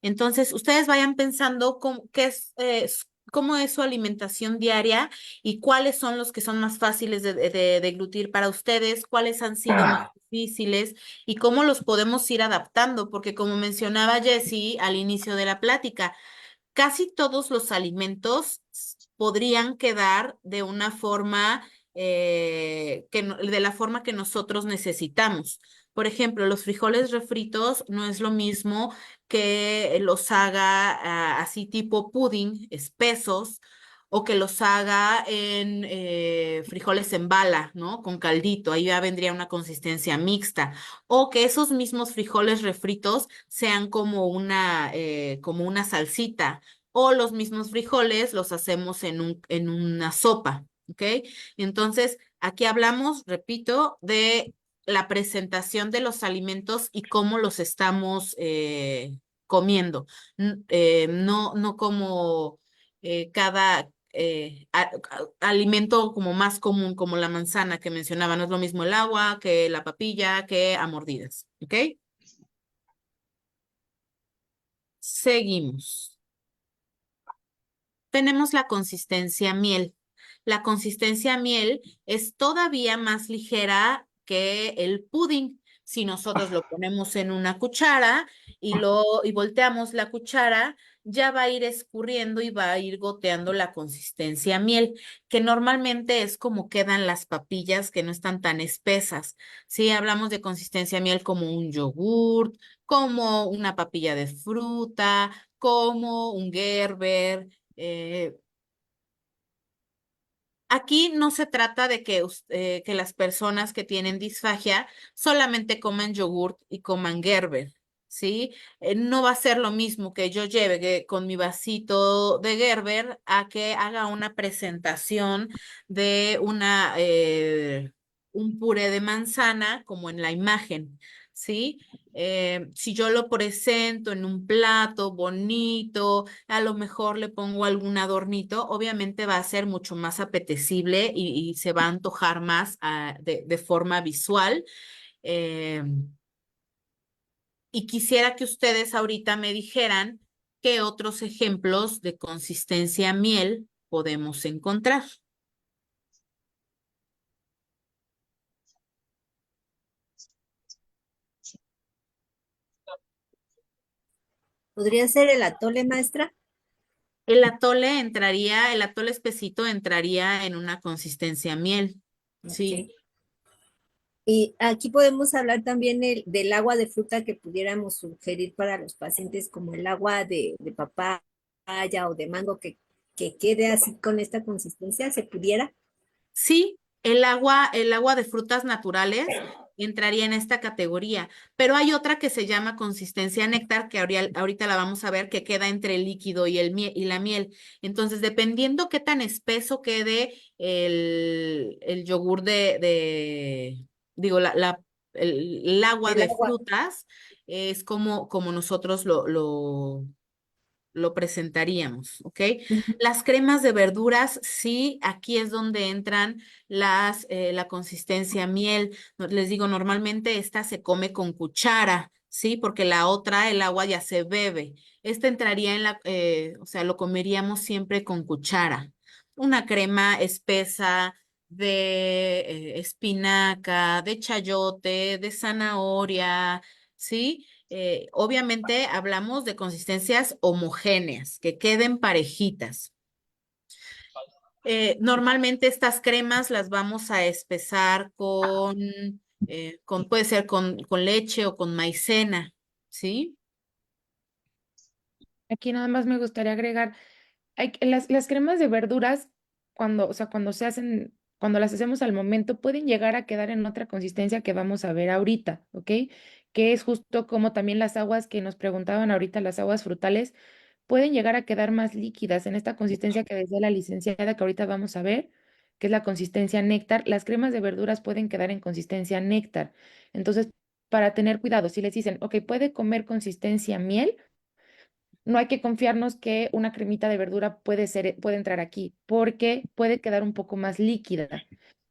Entonces, ustedes vayan pensando cómo es su alimentación diaria y cuáles son los que son más fáciles de deglutir para ustedes, cuáles han sido más difíciles y cómo los podemos ir adaptando, porque como mencionaba Jessie al inicio de la plática, casi todos los alimentos podrían quedar de una forma de la forma que nosotros necesitamos. Por ejemplo, los frijoles refritos no es lo mismo que los haga así tipo pudding, espesos, o que los haga en frijoles en bala, ¿no? Con caldito, ahí ya vendría una consistencia mixta. O que esos mismos frijoles refritos sean como una salsita o los mismos frijoles los hacemos en una sopa, ¿ok? Entonces, aquí hablamos, repito, de la presentación de los alimentos y cómo los estamos comiendo. No como cada alimento como más común, como la manzana que mencionaba, no es lo mismo el agua que la papilla, que a mordidas, ¿ok? Seguimos. Tenemos la consistencia miel. La consistencia miel es todavía más ligera que el pudding. Si nosotros lo ponemos en una cuchara y volteamos la cuchara, ya va a ir escurriendo y va a ir goteando la consistencia miel, que normalmente es como quedan las papillas que no están tan espesas. Si hablamos de consistencia miel como un yogurt, como una papilla de fruta, como un Gerber, eh, Aquí no se trata de que las personas que tienen disfagia solamente coman yogurt y coman Gerber, ¿sí? No va a ser lo mismo que yo lleve con mi vasito de Gerber a que haga una presentación de un puré de manzana como en la imagen, ¿sí? Si yo lo presento en un plato bonito, a lo mejor le pongo algún adornito, obviamente va a ser mucho más apetecible y se va a antojar más de forma visual. Eh, y quisiera que ustedes ahorita me dijeran qué otros ejemplos de consistencia miel podemos encontrar. ¿Podría ser el atole, maestra? El atole espesito entraría en una consistencia miel, ¿sí? Ok. Y aquí podemos hablar también del agua de fruta que pudiéramos sugerir para los pacientes, como el agua de papaya o de mango, que quede así con esta consistencia, ¿se pudiera? Sí, el agua de frutas naturales entraría en esta categoría, pero hay otra que se llama consistencia néctar, que ahorita la vamos a ver, que queda entre el líquido y y la miel. Entonces, dependiendo qué tan espeso quede el yogur digo, el agua El de agua. frutas, es como nosotros lo presentaríamos, ¿ok? Ujú. Las cremas de verduras, sí, aquí es donde entran la consistencia miel. Les digo, normalmente esta se come con cuchara, ¿sí? Porque la otra, el agua ya se bebe. Esta entraría o sea, lo comeríamos siempre con cuchara. Una crema espesa de espinaca, de chayote, de zanahoria, ¿sí? Obviamente hablamos de consistencias homogéneas, que queden parejitas. Normalmente estas cremas las vamos a espesar puede ser con leche o con maicena, ¿sí? Aquí nada más me gustaría agregar, las cremas de verduras, cuando, o sea, cuando se hacen, cuando las hacemos al momento, pueden llegar a quedar en otra consistencia que vamos a ver ahorita, ¿ok? Que es justo como también las aguas que nos preguntaban ahorita, las aguas frutales, pueden llegar a quedar más líquidas en esta consistencia que decía la licenciada que ahorita vamos a ver, que es la consistencia néctar. Las cremas de verduras pueden quedar en consistencia néctar. Entonces, para tener cuidado, si les dicen, ok, puede comer consistencia miel, no hay que confiarnos que una cremita de verdura puede entrar aquí, porque puede quedar un poco más líquida.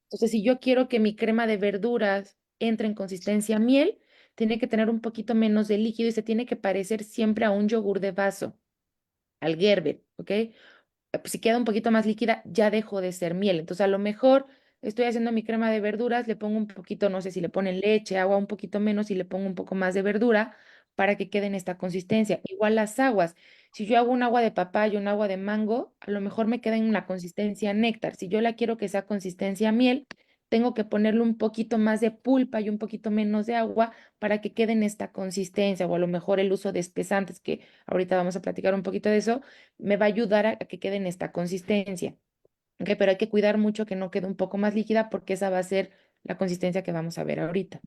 Entonces, si yo quiero que mi crema de verduras entre en consistencia miel, tiene que tener un poquito menos de líquido y se tiene que parecer siempre a un yogur de vaso, al Gerber, ¿ok? Pues, si queda un poquito más líquida, ya dejó de ser miel. Entonces, a lo mejor estoy haciendo mi crema de verduras, le pongo un poquito, no sé si le ponen leche, agua un poquito menos y le pongo un poco más de verdura para que quede en esta consistencia. Igual las aguas. Si yo hago un agua de papaya, un agua de mango, a lo mejor me queda en una consistencia néctar. Si yo la quiero que sea consistencia miel, tengo que ponerle un poquito más de pulpa y un poquito menos de agua para que quede en esta consistencia, o a lo mejor el uso de espesantes, que ahorita vamos a platicar un poquito de eso, me va a ayudar a que quede en esta consistencia. ¿Ok? Pero hay que cuidar mucho que no quede un poco más líquida porque esa va a ser la consistencia que vamos a ver ahorita.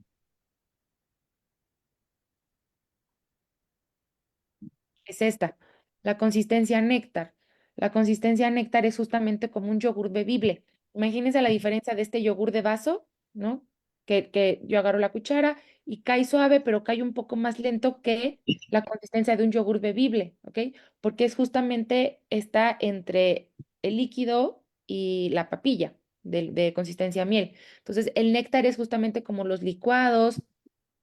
Es esta, la consistencia néctar. La consistencia néctar es justamente como un yogur bebible. Imagínense la diferencia de este yogur de vaso, ¿no? Que yo agarro la cuchara y cae suave, pero cae un poco más lento que la consistencia de un yogur bebible, ¿ok? Porque es justamente está entre el líquido y la papilla de consistencia miel. Entonces, el néctar es justamente como los licuados,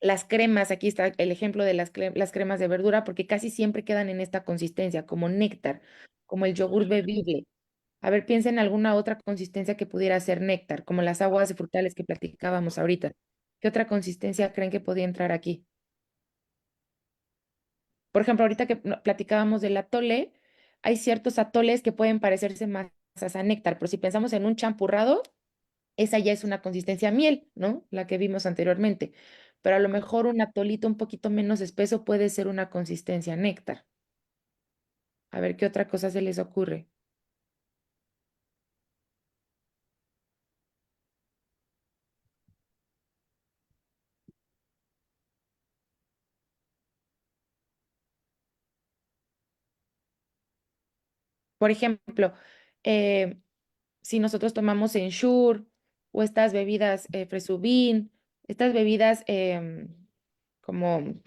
las cremas, aquí está el ejemplo de las cremas de verdura, porque casi siempre quedan en esta consistencia, como néctar, como el yogur bebible. A ver, piensa en alguna otra consistencia que pudiera ser néctar, como las aguas frutales que platicábamos ahorita. ¿Qué otra consistencia creen que podía entrar aquí? Por ejemplo, ahorita que platicábamos del atole, hay ciertos atoles que pueden parecerse más a néctar, pero si pensamos en un champurrado, esa ya es una consistencia miel, ¿no? La que vimos anteriormente. Pero a lo mejor un atolito un poquito menos espeso puede ser una consistencia néctar. A ver qué otra cosa se les ocurre. Por ejemplo, eh, si nosotros tomamos Ensure o estas bebidas Fresubin, estas bebidas como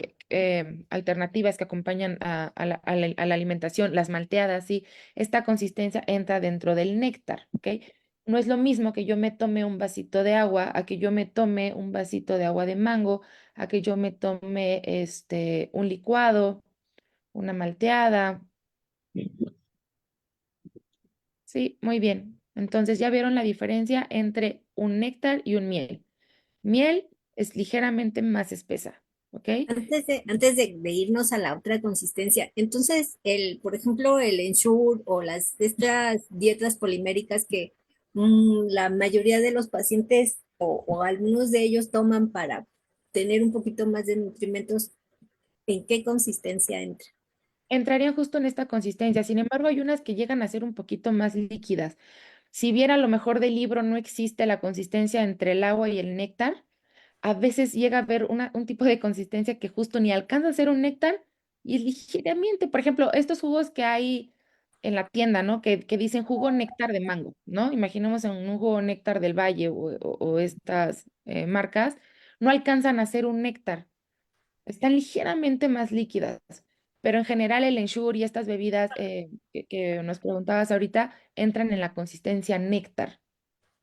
alternativas que acompañan a la alimentación, las malteadas, sí, esta consistencia entra dentro del néctar, ¿ok? No es lo mismo que yo me tome un vasito de agua, a que yo me tome un vasito de agua de mango, a que yo me tome un licuado, una malteada. Sí, muy bien. Entonces ya vieron la diferencia entre un néctar y un miel. Miel es ligeramente más espesa, ¿ok? Antes de irnos a la otra consistencia, entonces, por ejemplo, el Ensure o estas dietas poliméricas que la mayoría de los pacientes o algunos de ellos toman para tener un poquito más de nutrimentos, ¿en qué consistencia entra? Entrarían justo en esta consistencia. Sin embargo, hay unas que llegan a ser un poquito más líquidas. Si bien a lo mejor del libro no existe la consistencia entre el agua y el néctar, a veces llega a haber un tipo de consistencia que justo ni alcanza a ser un néctar y es ligeramente, por ejemplo, estos jugos que hay en la tienda, ¿no? Que dicen jugo néctar de mango, ¿no? Imaginemos en un jugo néctar del Valle o estas marcas, no alcanzan a ser un néctar, están ligeramente más líquidas, pero en general el Ensure y estas bebidas que nos preguntabas ahorita entran en la consistencia néctar.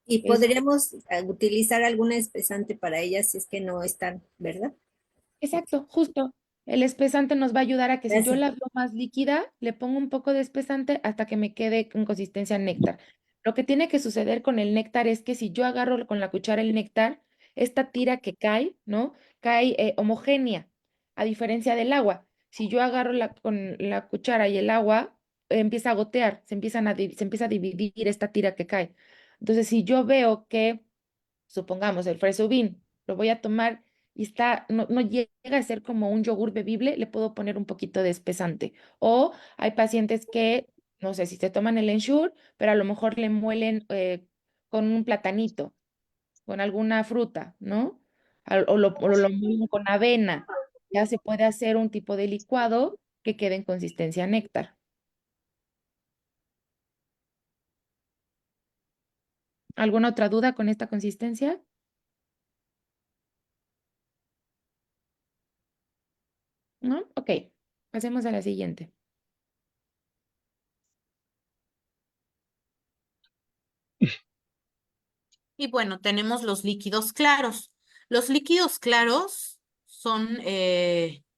Y Es podríamos utilizar alguna espesante para ellas si es que no están, ¿verdad? exacto, justo. El espesante nos va a ayudar a que si yo Gracias. la veo más líquida, le pongo un poco de espesante hasta que me quede con consistencia néctar. Lo que tiene que suceder con el néctar es que si yo agarro con la cuchara el néctar, esta tira que cae, ¿no? Cae homogénea, a diferencia del agua. Si yo agarro con la cuchara y el agua, empieza a gotear, se empieza a dividir esta tira que cae. Entonces, si yo veo que, supongamos, el Fresubin, lo voy a tomar y no llega a ser como un yogur bebible, le puedo poner un poquito de espesante. O hay pacientes que, no sé, si se toman el Ensure, pero a lo mejor le muelen con un platanito, con alguna fruta, ¿no? O lo muelen con avena. Ya se puede hacer un tipo de licuado que quede en consistencia néctar. ¿Alguna otra duda con esta consistencia? ¿No? Ok, pasemos a la siguiente. Y bueno, tenemos los líquidos claros. Los líquidos claros son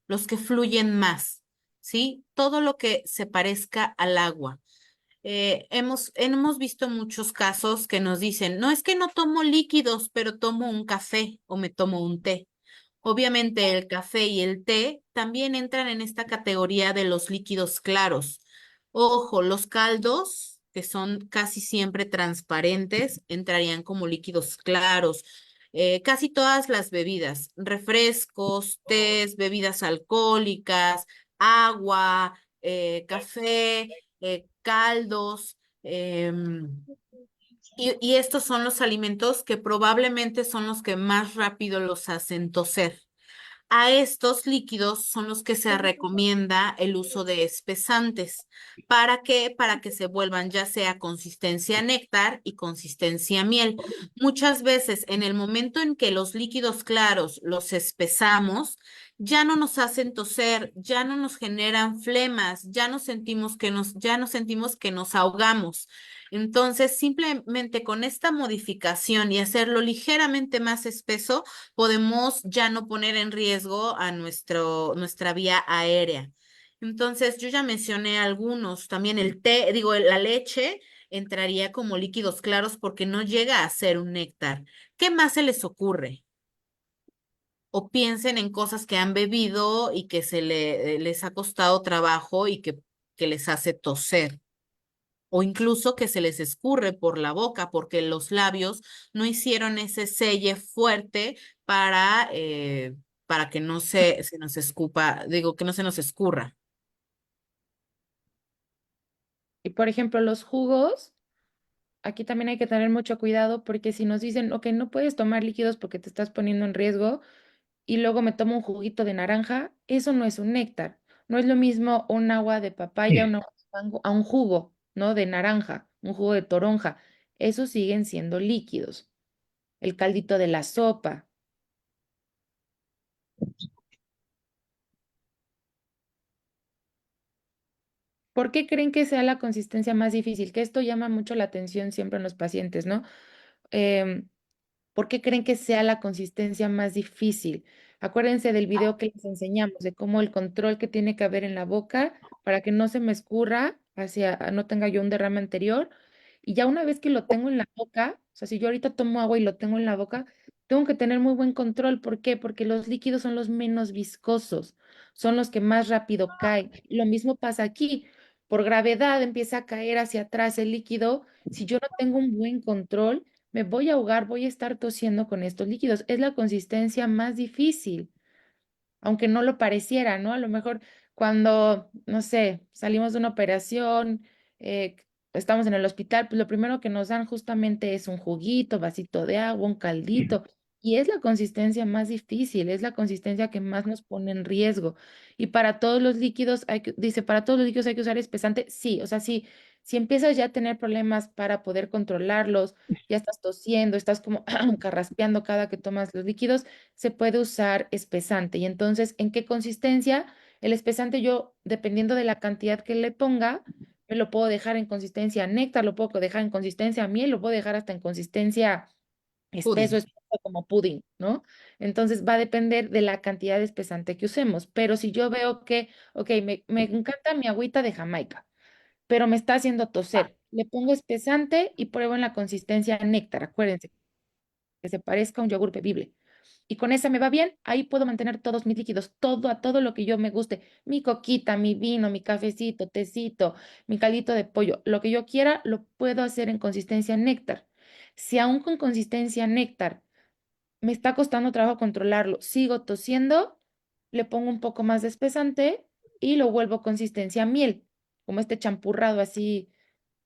los que fluyen más, ¿sí? Todo lo que se parezca al agua. Hemos visto muchos casos que nos dicen, no es que no tomo líquidos, pero tomo un café o me tomo un té. Obviamente el café y el té también entran en esta categoría de los líquidos claros. Ojo, los caldos, que son casi siempre transparentes, entrarían como líquidos claros. Casi todas las bebidas, refrescos, tés, bebidas alcohólicas, agua, café, caldos. Y estos son los alimentos que probablemente son los que más rápido los hacen toser. A estos líquidos son los que se recomienda el uso de espesantes. ¿Para qué? Para que se vuelvan ya sea consistencia néctar y consistencia miel. Muchas veces en el momento en que los líquidos claros los espesamos, ya no nos hacen toser, ya no nos generan flemas, ya no sentimos que nos ahogamos. Entonces, simplemente con esta modificación y hacerlo ligeramente más espeso, podemos ya no poner en riesgo a nuestra vía aérea. Entonces, yo ya mencioné algunos, también el té, digo, la leche entraría como líquidos claros porque no llega a ser un néctar. ¿Qué más se les ocurre? O piensen en cosas que han bebido y que les ha costado trabajo y que les hace toser o incluso que se les escurre por la boca porque los labios no hicieron ese selle fuerte para que no se nos escupa, digo, que no se nos escurra. Y por ejemplo, los jugos. Aquí también hay que tener mucho cuidado porque si nos dicen, ok, no puedes tomar líquidos porque te estás poniendo en riesgo y luego me tomo un juguito de naranja, eso no es un néctar. No es lo mismo un agua de papaya, un agua de mango, a un jugo. ¿no? De naranja, un jugo de toronja, esos siguen siendo líquidos. El caldito de la sopa. ¿Por qué creen que sea la consistencia más difícil? Que esto llama mucho la atención siempre en los pacientes, ¿no? Em, ¿Por qué creen que sea la consistencia más difícil? Acuérdense del video que les enseñamos, de cómo el control que tiene que haber en la boca para que no se me escurra hacia, no tenga yo un derrame anterior. Y ya una vez que lo tengo en la boca, o sea, si yo ahorita tomo agua y lo tengo en la boca, tengo que tener muy buen control. ¿Por qué? Porque los líquidos son los menos viscosos, son los que más rápido caen. Lo mismo pasa aquí. Por gravedad empieza a caer hacia atrás el líquido. Si yo no tengo un buen control, me voy a ahogar, voy a estar tosiendo con estos líquidos. Es la consistencia más difícil, aunque no lo pareciera, ¿no? A lo mejor cuando, no sé, salimos de una operación, eh, estamos en el hospital, pues lo primero que nos dan justamente es un juguito, vasito de agua, un caldito. Y es la consistencia más difícil, es la consistencia que más nos pone en riesgo. Y para todos los líquidos, dice, para todos los líquidos hay que usar espesante. Sí, o sea, sí, si empiezas ya a tener problemas para poder controlarlos, ya estás tosiendo, estás como carraspeando cada que tomas los líquidos, se puede usar espesante. Y entonces, ¿en qué consistencia? El espesante yo, dependiendo de la cantidad que le ponga, me lo puedo dejar en consistencia néctar, lo puedo dejar en consistencia miel, lo puedo dejar hasta en consistencia espeso, Pudding. espeso como pudding, ¿no? Entonces va a depender de la cantidad de espesante que usemos. Pero si yo veo que, ok, me encanta mi agüita de Jamaica, pero me está haciendo toser, le pongo espesante y pruebo en la consistencia néctar, acuérdense, que se parezca a un yogur bebible y con esa me va bien, ahí puedo mantener todos mis líquidos, todo a todo lo que yo me guste, mi coquita, mi vino, mi cafecito, tecito, mi caldito de pollo, lo que yo quiera, lo puedo hacer en consistencia néctar. Si aún con consistencia néctar me está costando trabajo controlarlo, sigo tosiendo, le pongo un poco más de espesante y lo vuelvo consistencia miel, como este champurrado así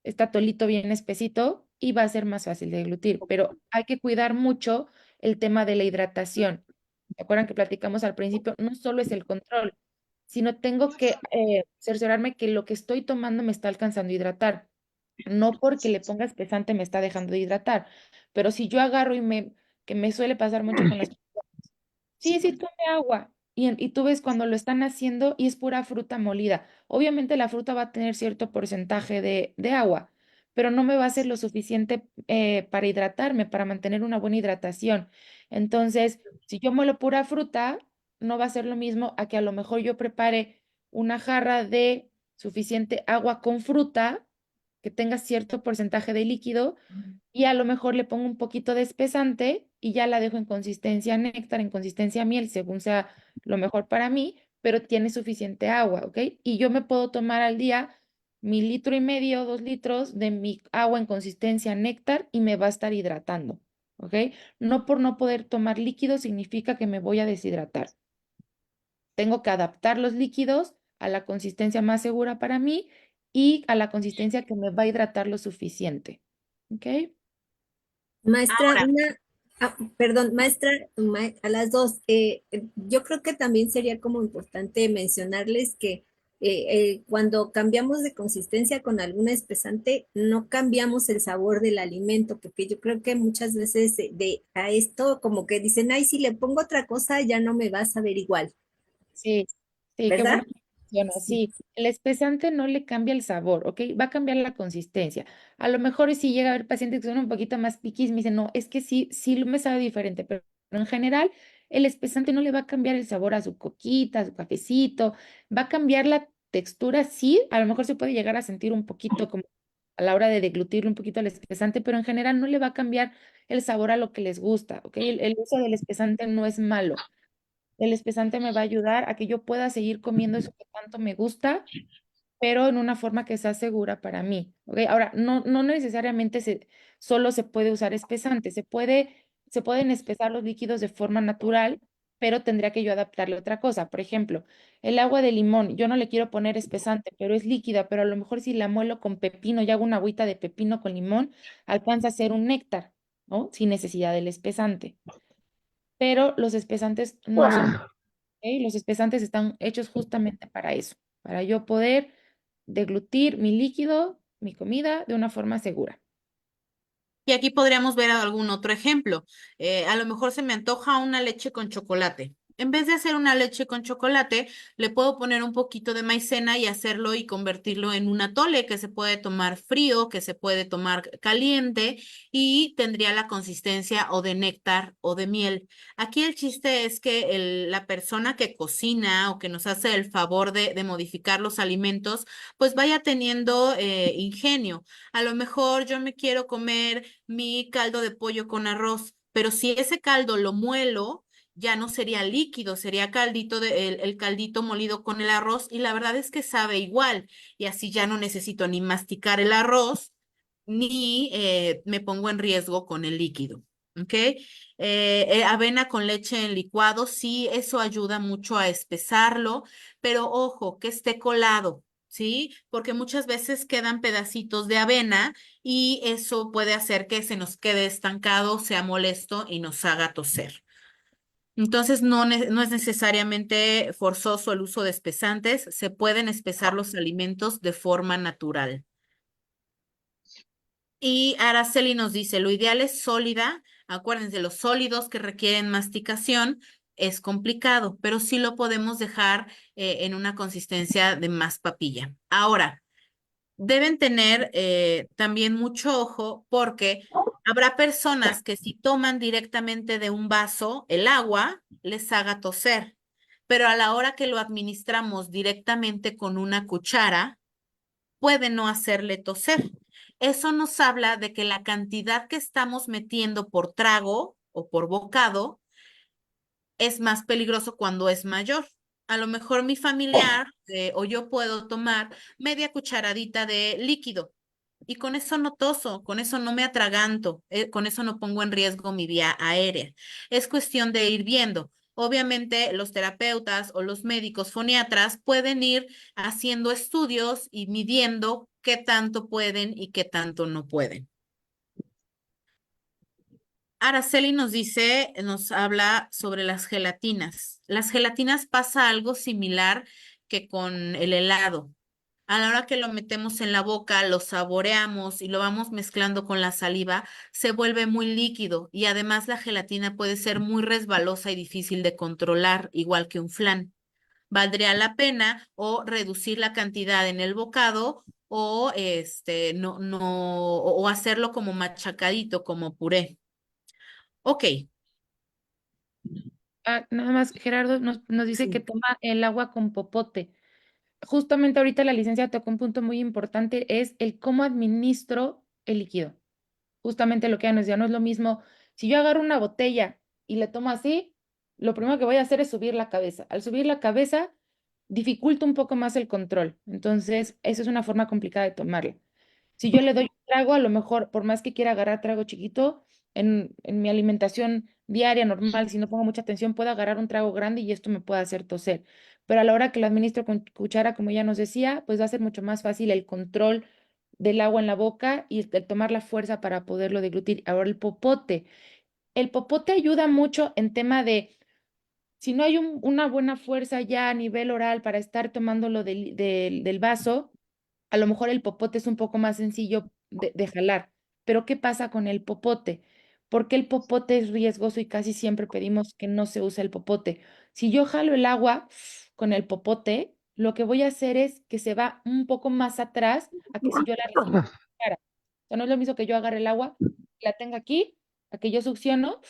está tolito bien espesito y va a ser más fácil de deglutir, pero hay que cuidar mucho el tema de la hidratación. ¿Se acuerdan que platicamos al principio? No solo es el control, sino tengo que cerciorarme que lo que estoy tomando me está alcanzando a hidratar. No porque le ponga espesante me está dejando de hidratar, pero si yo agarro que me suele pasar mucho con las sí, sí, tome agua. Y tú ves cuando lo están haciendo y es pura fruta molida. Obviamente la fruta va a tener cierto porcentaje de agua, pero no me va a ser lo suficiente para hidratarme, para mantener una buena hidratación. Entonces, si yo muelo pura fruta, no va a ser lo mismo a que a lo mejor yo prepare una jarra de suficiente agua con fruta que tenga cierto porcentaje de líquido y a lo mejor le pongo un poquito de espesante y ya la dejo en consistencia néctar, en consistencia miel, según sea lo mejor para mí, pero tiene suficiente agua, ¿ok? Y yo me puedo tomar al día mi litro y medio, 2 litros de mi agua en consistencia néctar y me va a estar hidratando, ¿ok? No por no poder tomar líquido significa que me voy a deshidratar. Tengo que adaptar los líquidos a la consistencia más segura para mí y a la consistencia que me va a hidratar lo suficiente, ¿ok? Maestra, Ahora, perdón, maestra, a las dos, yo creo que también sería como importante mencionarles que cuando cambiamos de consistencia con algún espesante, no cambiamos el sabor del alimento, porque yo creo que muchas veces a esto como que dicen, ay, si le pongo otra cosa ya no me va a saber igual, Sí, sí, qué bueno ¿verdad? que mencionas. Sí. Sí, el espesante no le cambia el sabor, ¿ok? Va a cambiar la consistencia. A lo mejor si llega a haber pacientes que son un poquito más piquis, me dicen, no, es que sí, sí me sabe diferente, pero en general el espesante no le va a cambiar el sabor a su coquita, a su cafecito, va a cambiar la textura, sí, a lo mejor se puede llegar a sentir un poquito como a la hora de deglutirle un poquito el espesante, pero en general no le va a cambiar el sabor a lo que les gusta, ¿ok? El uso del espesante no es malo. El espesante me va a ayudar a que yo pueda seguir comiendo eso que tanto me gusta, pero en una forma que sea segura para mí. ¿Ok? Ahora, no necesariamente solo se puede usar espesante, se pueden espesar los líquidos de forma natural, pero tendría que yo adaptarle otra cosa. Por ejemplo, el agua de limón, yo no le quiero poner espesante, pero es líquida, pero a lo mejor si la muelo con pepino y hago una agüita de pepino con limón, alcanza a ser un néctar, ¿no? Sin necesidad del espesante. Pero los espesantes no son ¿ok? Los espesantes están hechos justamente para eso, para yo poder deglutir mi líquido mi comida de una forma segura. Y aquí podríamos ver algún otro ejemplo. A lo mejor se me antoja una leche con chocolate. En vez de hacer una leche con chocolate, le puedo poner un poquito de maicena y hacerlo y convertirlo en un atole que se puede tomar frío, que se puede tomar caliente y tendría la consistencia o de néctar o de miel. Aquí el chiste es que la persona que cocina o que nos hace el favor de modificar los alimentos, pues vaya teniendo ingenio. A lo mejor yo me quiero comer mi caldo de pollo con arroz, pero si ese caldo lo muelo, ya no sería líquido, sería caldito el caldito molido con el arroz y la verdad es que sabe igual y así ya no necesito ni masticar el arroz ni me pongo en riesgo con el líquido. ¿Ok? Avena con leche en licuado, sí, eso ayuda mucho a espesarlo, pero ojo, que esté colado. ¿Sí? Porque muchas veces quedan pedacitos de avena y eso puede hacer que se nos quede estancado, sea molesto y nos haga toser. Entonces, no es necesariamente forzoso el uso de espesantes, se pueden espesar los alimentos de forma natural. Y Araceli nos dice, lo ideal es sólida, acuérdense, los sólidos que requieren masticación es complicado, pero sí lo podemos dejar en una consistencia de más papilla. Ahora, deben tener también mucho ojo porque habrá personas que si toman directamente de un vaso el agua, les haga toser, pero a la hora que lo administramos directamente con una cuchara, puede no hacerle toser. Eso nos habla de que la cantidad que estamos metiendo por trago o por bocado es más peligroso cuando es mayor. A lo mejor mi familiar o yo puedo tomar media cucharadita de líquido y con eso no toso, con eso no me atraganto, con eso no pongo en riesgo mi vía aérea. Es cuestión de ir viendo. Obviamente los terapeutas o los médicos foniatras pueden ir haciendo estudios y midiendo qué tanto pueden y qué tanto no pueden. Araceli nos dice, nos habla sobre las gelatinas. Las gelatinas pasa algo similar que con el helado. A la hora que lo metemos en la boca, lo saboreamos y lo vamos mezclando con la saliva, se vuelve muy líquido y además la gelatina puede ser muy resbalosa y difícil de controlar, igual que un flan. Valdría la pena o reducir la cantidad en el bocado o o hacerlo como machacadito, como puré. Ok. Ah, nada más, Gerardo nos dice que Sí. toma el agua con popote. Justamente ahorita la licencia tocó un punto muy importante, es el cómo administro el líquido. Justamente lo que ella nos decía, no es lo mismo. Si yo agarro una botella y le tomo así, lo primero que voy a hacer es subir la cabeza. Al subir la cabeza, dificulta un poco más el control. Entonces, esa es una forma complicada de tomarla. Si yo le doy un trago, a lo mejor, por más que quiera agarrar trago chiquito, en mi alimentación diaria normal, si no pongo mucha atención, puedo agarrar un trago grande y esto me puede hacer toser. Pero a la hora que lo administro con cuchara, como ya nos decía, pues va a ser mucho más fácil el control del agua en la boca y el tomar la fuerza para poderlo deglutir. Ahora el popote. El popote ayuda mucho en tema de, si no hay una buena fuerza ya a nivel oral para estar tomándolo del vaso, a lo mejor el popote es un poco más sencillo de jalar, pero ¿qué pasa con el popote? Porque el popote es riesgoso y casi siempre pedimos que no se use el popote. Si yo jalo el agua con el popote, lo que voy a hacer es que se va un poco más atrás a que si yo la recibo con la cara. O sea, no es lo mismo que yo agarre el agua, la tenga aquí, a que yo succiono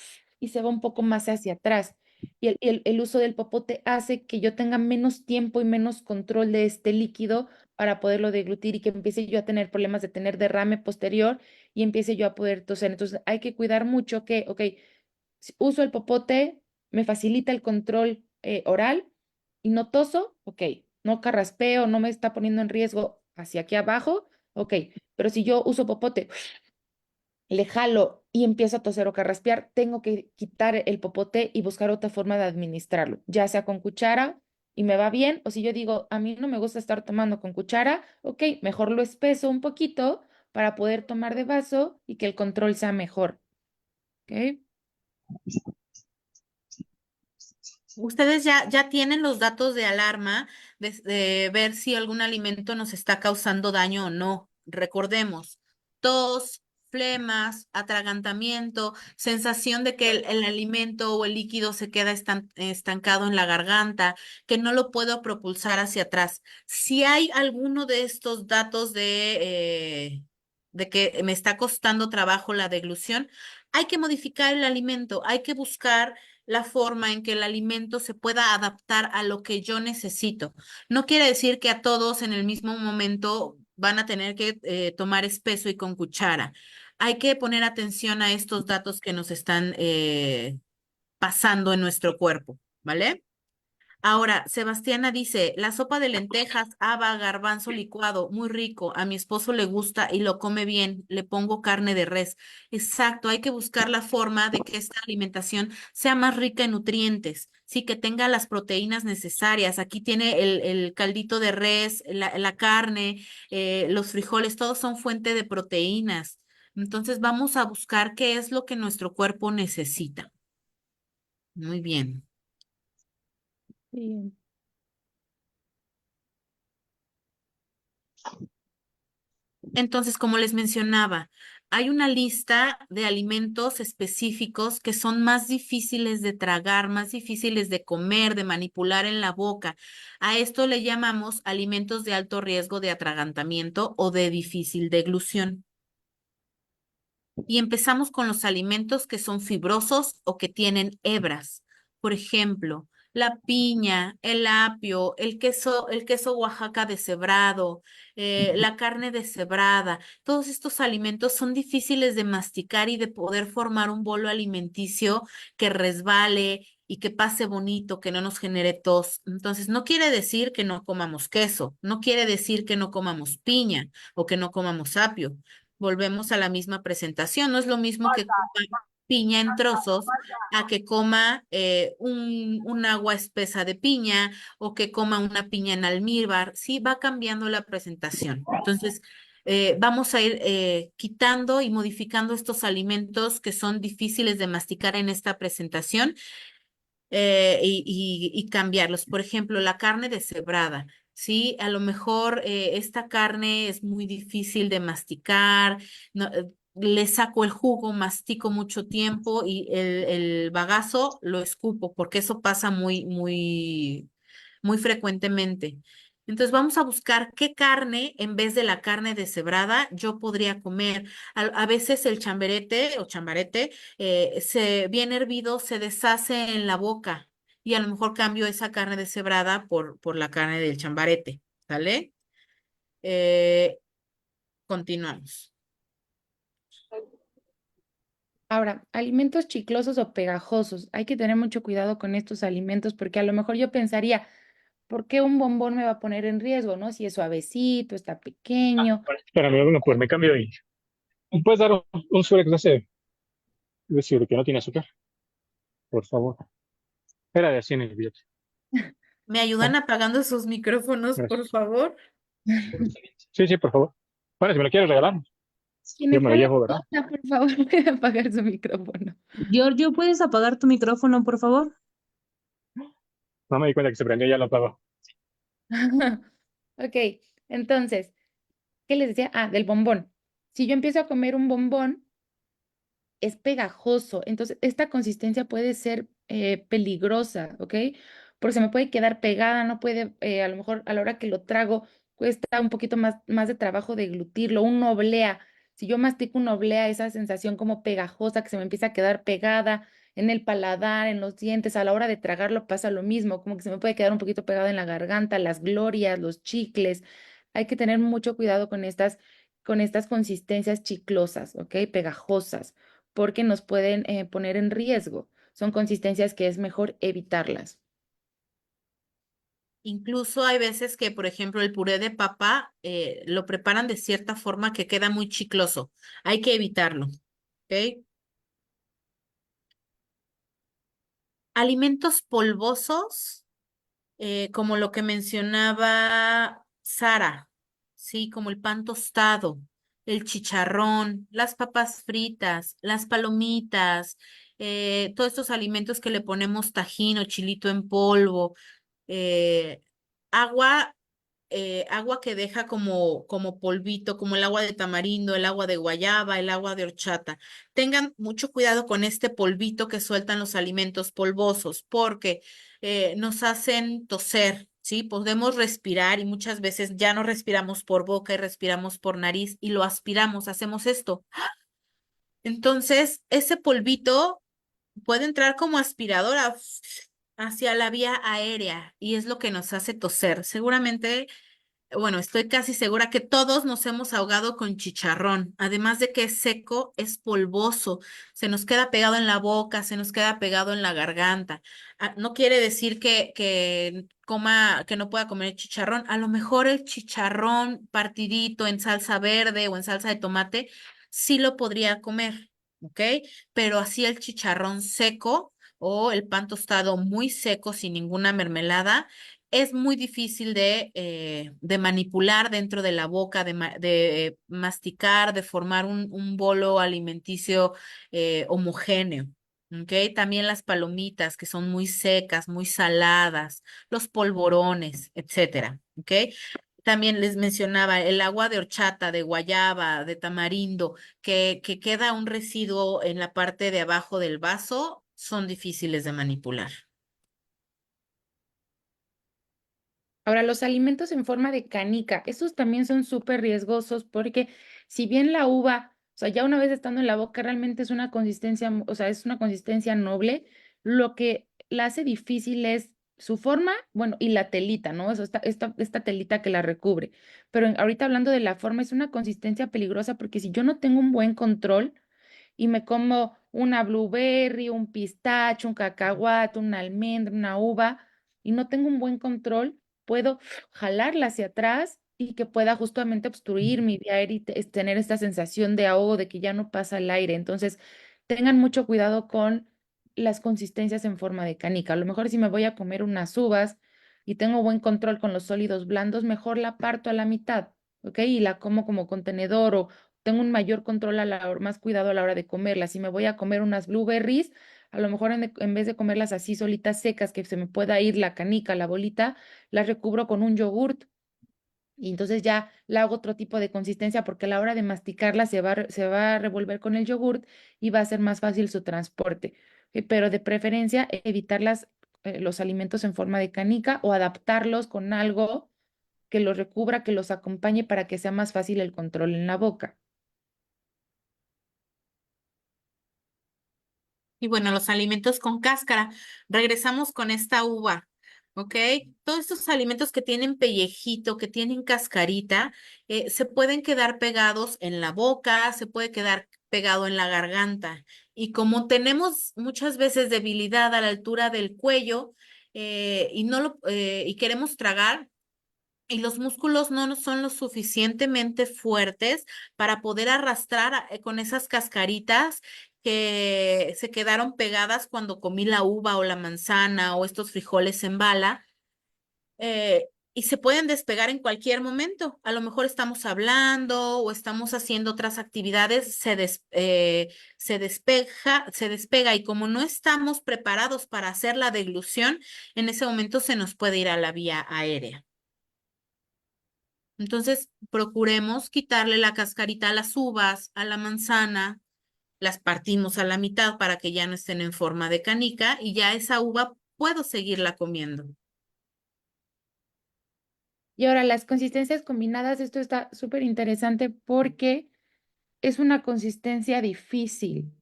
y se va un poco más hacia atrás. Y el uso del popote hace que yo tenga menos tiempo y menos control de este líquido para poderlo deglutir y que empiece yo a tener problemas de tener derrame posterior y empiece yo a poder toser. Entonces hay que cuidar mucho que, ok, si uso el popote, me facilita el control oral y no toso, ok, no carraspeo, no me está poniendo en riesgo hacia aquí abajo, ok, pero si yo uso popote, le jalo y empiezo a toser o carraspear, tengo que quitar el popote y buscar otra forma de administrarlo, ya sea con cuchara y me va bien, o si yo digo, a mí no me gusta estar tomando con cuchara, ok, mejor lo espeso un poquito para poder tomar de vaso y que el control sea mejor, ¿ok? Ustedes ya tienen los datos de alarma de ver si algún alimento nos está causando daño o no. recordemos, tos, flemas, atragantamiento, sensación de que el alimento o el líquido se queda estancado en la garganta, que no lo puedo propulsar hacia atrás. Si hay alguno de estos datos de que me está costando trabajo la deglución, hay que modificar el alimento, hay que buscar la forma en que el alimento se pueda adaptar a lo que yo necesito. No quiere decir que a todos en el mismo momento van a tener que tomar espeso y con cuchara. Hay que poner atención a estos datos que nos están pasando en nuestro cuerpo, ¿vale? Ahora, Sebastiana dice, la sopa de lentejas, haba, garbanzo licuado, muy rico. A mi esposo le gusta y lo come bien. Le pongo carne de res. Exacto, hay que buscar la forma de que esta alimentación sea más rica en nutrientes, sí, que tenga las proteínas necesarias. Aquí tiene el caldito de res, la carne, los frijoles, todos son fuente de proteínas. Entonces, vamos a buscar qué es lo que nuestro cuerpo necesita. Muy bien. Sí. Entonces, como les mencionaba, hay una lista de alimentos específicos que son más difíciles de tragar, más difíciles de comer, de manipular en la boca. A esto le llamamos alimentos de alto riesgo de atragantamiento o de difícil deglución. Y empezamos con los alimentos que son fibrosos o que tienen hebras. Por ejemplo, la piña, el apio, el queso Oaxaca deshebrado, la carne deshebrada. Todos estos alimentos son difíciles de masticar y de poder formar un bolo alimenticio que resbale y que pase bonito, que no nos genere tos. Entonces, no quiere decir que no comamos queso, no quiere decir que no comamos piña o que no comamos apio. Volvemos a la misma presentación. No es lo mismo que coma piña en trozos a que coma un agua espesa de piña o que coma una piña en almíbar. Sí, va cambiando la presentación. Entonces, vamos a ir quitando y modificando estos alimentos que son difíciles de masticar en esta presentación y cambiarlos. Por ejemplo, la carne deshebrada. Sí, a lo mejor esta carne es muy difícil de masticar, le saco el jugo, mastico mucho tiempo y el bagazo lo escupo, porque eso pasa muy frecuentemente. Entonces vamos a buscar qué carne en vez de la carne deshebrada yo podría comer. A veces el chamberete o chambarete bien hervido se deshace en la boca y a lo mejor cambio esa carne deshebrada por la carne del chambarete, ¿sale? Eh, continuamos. Ahora, alimentos chiclosos o pegajosos. Hay que tener mucho cuidado con estos alimentos porque a lo mejor yo pensaría, ¿por qué un bombón me va a poner en riesgo, no? Si es suavecito, está pequeño. Espérame, bueno, pues me cambio ahí. ¿Me puedes dar un sobre que hace, es decir, que no tiene azúcar? Por favor. Era de 100 el billete. ¿Me Ah, ayudan apagando sus micrófonos, por gracias. favor? Sí, sí, por favor. Bueno, si me lo quieres regalar, Quien yo me está lo en la llevo, ¿verdad? cocina, por favor, puede apagar su micrófono. Giorgio, ¿puedes apagar tu micrófono, por favor? No me di cuenta que se prendió, ya lo apago. Ok, entonces, ¿qué les decía? Ah, del bombón. Si yo empiezo a comer un bombón, es pegajoso. Entonces, esta consistencia puede ser peligrosa, ¿ok? Porque se me puede quedar pegada, no puede, a lo mejor a la hora que lo trago, cuesta un poquito más de trabajo deglutirlo. Un oblea, si yo mastico un oblea, esa sensación como pegajosa que se me empieza a quedar pegada en el paladar, en los dientes, a la hora de tragarlo pasa lo mismo, como que se me puede quedar un poquito pegado en la garganta, las glorias, los chicles. Hay que tener mucho cuidado con estas consistencias chiclosas, ¿ok? Pegajosas porque nos pueden poner en riesgo. Son consistencias que es mejor evitarlas. Incluso hay veces que, por ejemplo, el puré de papa lo preparan de cierta forma que queda muy chicloso. Hay que evitarlo, ¿ok? Alimentos polvosos, como lo que mencionaba Sara, sí, como el pan tostado, el chicharrón, las papas fritas, las palomitas, todos estos alimentos que le ponemos tajín o chilito en polvo, eh, agua. agua que deja como polvito, como el agua de tamarindo, el agua de guayaba, el agua de horchata. Tengan mucho cuidado con este polvito que sueltan los alimentos polvosos porque nos hacen toser. Sí, podemos respirar y muchas veces ya no respiramos por boca y respiramos por nariz y lo aspiramos, hacemos esto. Entonces, ese polvito puede entrar como aspiradora hacia la vía aérea y es lo que nos hace toser. Seguramente, bueno, estoy casi segura que todos nos hemos ahogado con chicharrón. Además de que es seco, es polvoso. Se nos queda pegado en la boca, se nos queda pegado en la garganta. No quiere decir que no pueda comer chicharrón. A lo mejor el chicharrón partidito en salsa verde o en salsa de tomate sí lo podría comer, ¿ok? Pero así el chicharrón seco o el pan tostado muy seco sin ninguna mermelada es muy difícil de manipular dentro de la boca, de masticar, de formar un bolo alimenticio homogéneo. ¿Ok? También las palomitas que son muy secas, muy saladas, los polvorones, etcétera. ¿Ok? También les mencionaba el agua de horchata, de guayaba, de tamarindo, que queda un residuo en la parte de abajo del vaso, son difíciles de manipular. Ahora, los alimentos en forma de canica, esos también son súper riesgosos porque si bien la uva, o sea, ya una vez estando en la boca realmente es una consistencia, o sea, es una consistencia noble, lo que la hace difícil es su forma, bueno, y la telita, ¿no? Eso, esta telita que la recubre. Pero ahorita hablando de la forma, es una consistencia peligrosa porque si yo no tengo un buen control y me como una blueberry, un pistacho, un cacahuate, una almendra, una uva, y no tengo un buen control, puedo jalarla hacia atrás y que pueda justamente obstruir mi vía aérea y tener esta sensación de ahogo, de que ya no pasa el aire. Entonces, tengan mucho cuidado con las consistencias en forma de canica. A lo mejor si me voy a comer unas uvas y tengo buen control con los sólidos blandos, mejor la parto a la mitad, ¿ok? Y la como como contenedor o tengo un mayor control más cuidado a la hora de comerlas. Si me voy a comer unas blueberries, a lo mejor en vez de comerlas así solitas secas, que se me pueda ir la canica, la bolita, las recubro con un yogurt y entonces ya la hago otro tipo de consistencia porque a la hora de masticarla se va a revolver con el yogurt y va a ser más fácil su transporte. Pero de preferencia evitar los alimentos en forma de canica o adaptarlos con algo que los recubra, que los acompañe para que sea más fácil el control en la boca. Y bueno, los alimentos con cáscara. Regresamos con esta uva, ¿ok? Todos estos alimentos que tienen pellejito, que tienen cascarita, se pueden quedar pegados en la boca, se puede quedar pegado en la garganta. Y como tenemos muchas veces debilidad a la altura del cuello y queremos tragar, y los músculos no son lo suficientemente fuertes para poder arrastrar con esas cascaritas que se quedaron pegadas cuando comí la uva o la manzana o estos frijoles en bala, y se pueden despegar en cualquier momento. A lo mejor estamos hablando o estamos haciendo otras actividades, se despega y como no estamos preparados para hacer la deglución, en ese momento se nos puede ir a la vía aérea. Entonces, procuremos quitarle la cascarita a las uvas, a la manzana, las partimos a la mitad para que ya no estén en forma de canica y ya esa uva puedo seguirla comiendo. Y ahora las consistencias combinadas, esto está súper interesante porque es una consistencia difícil.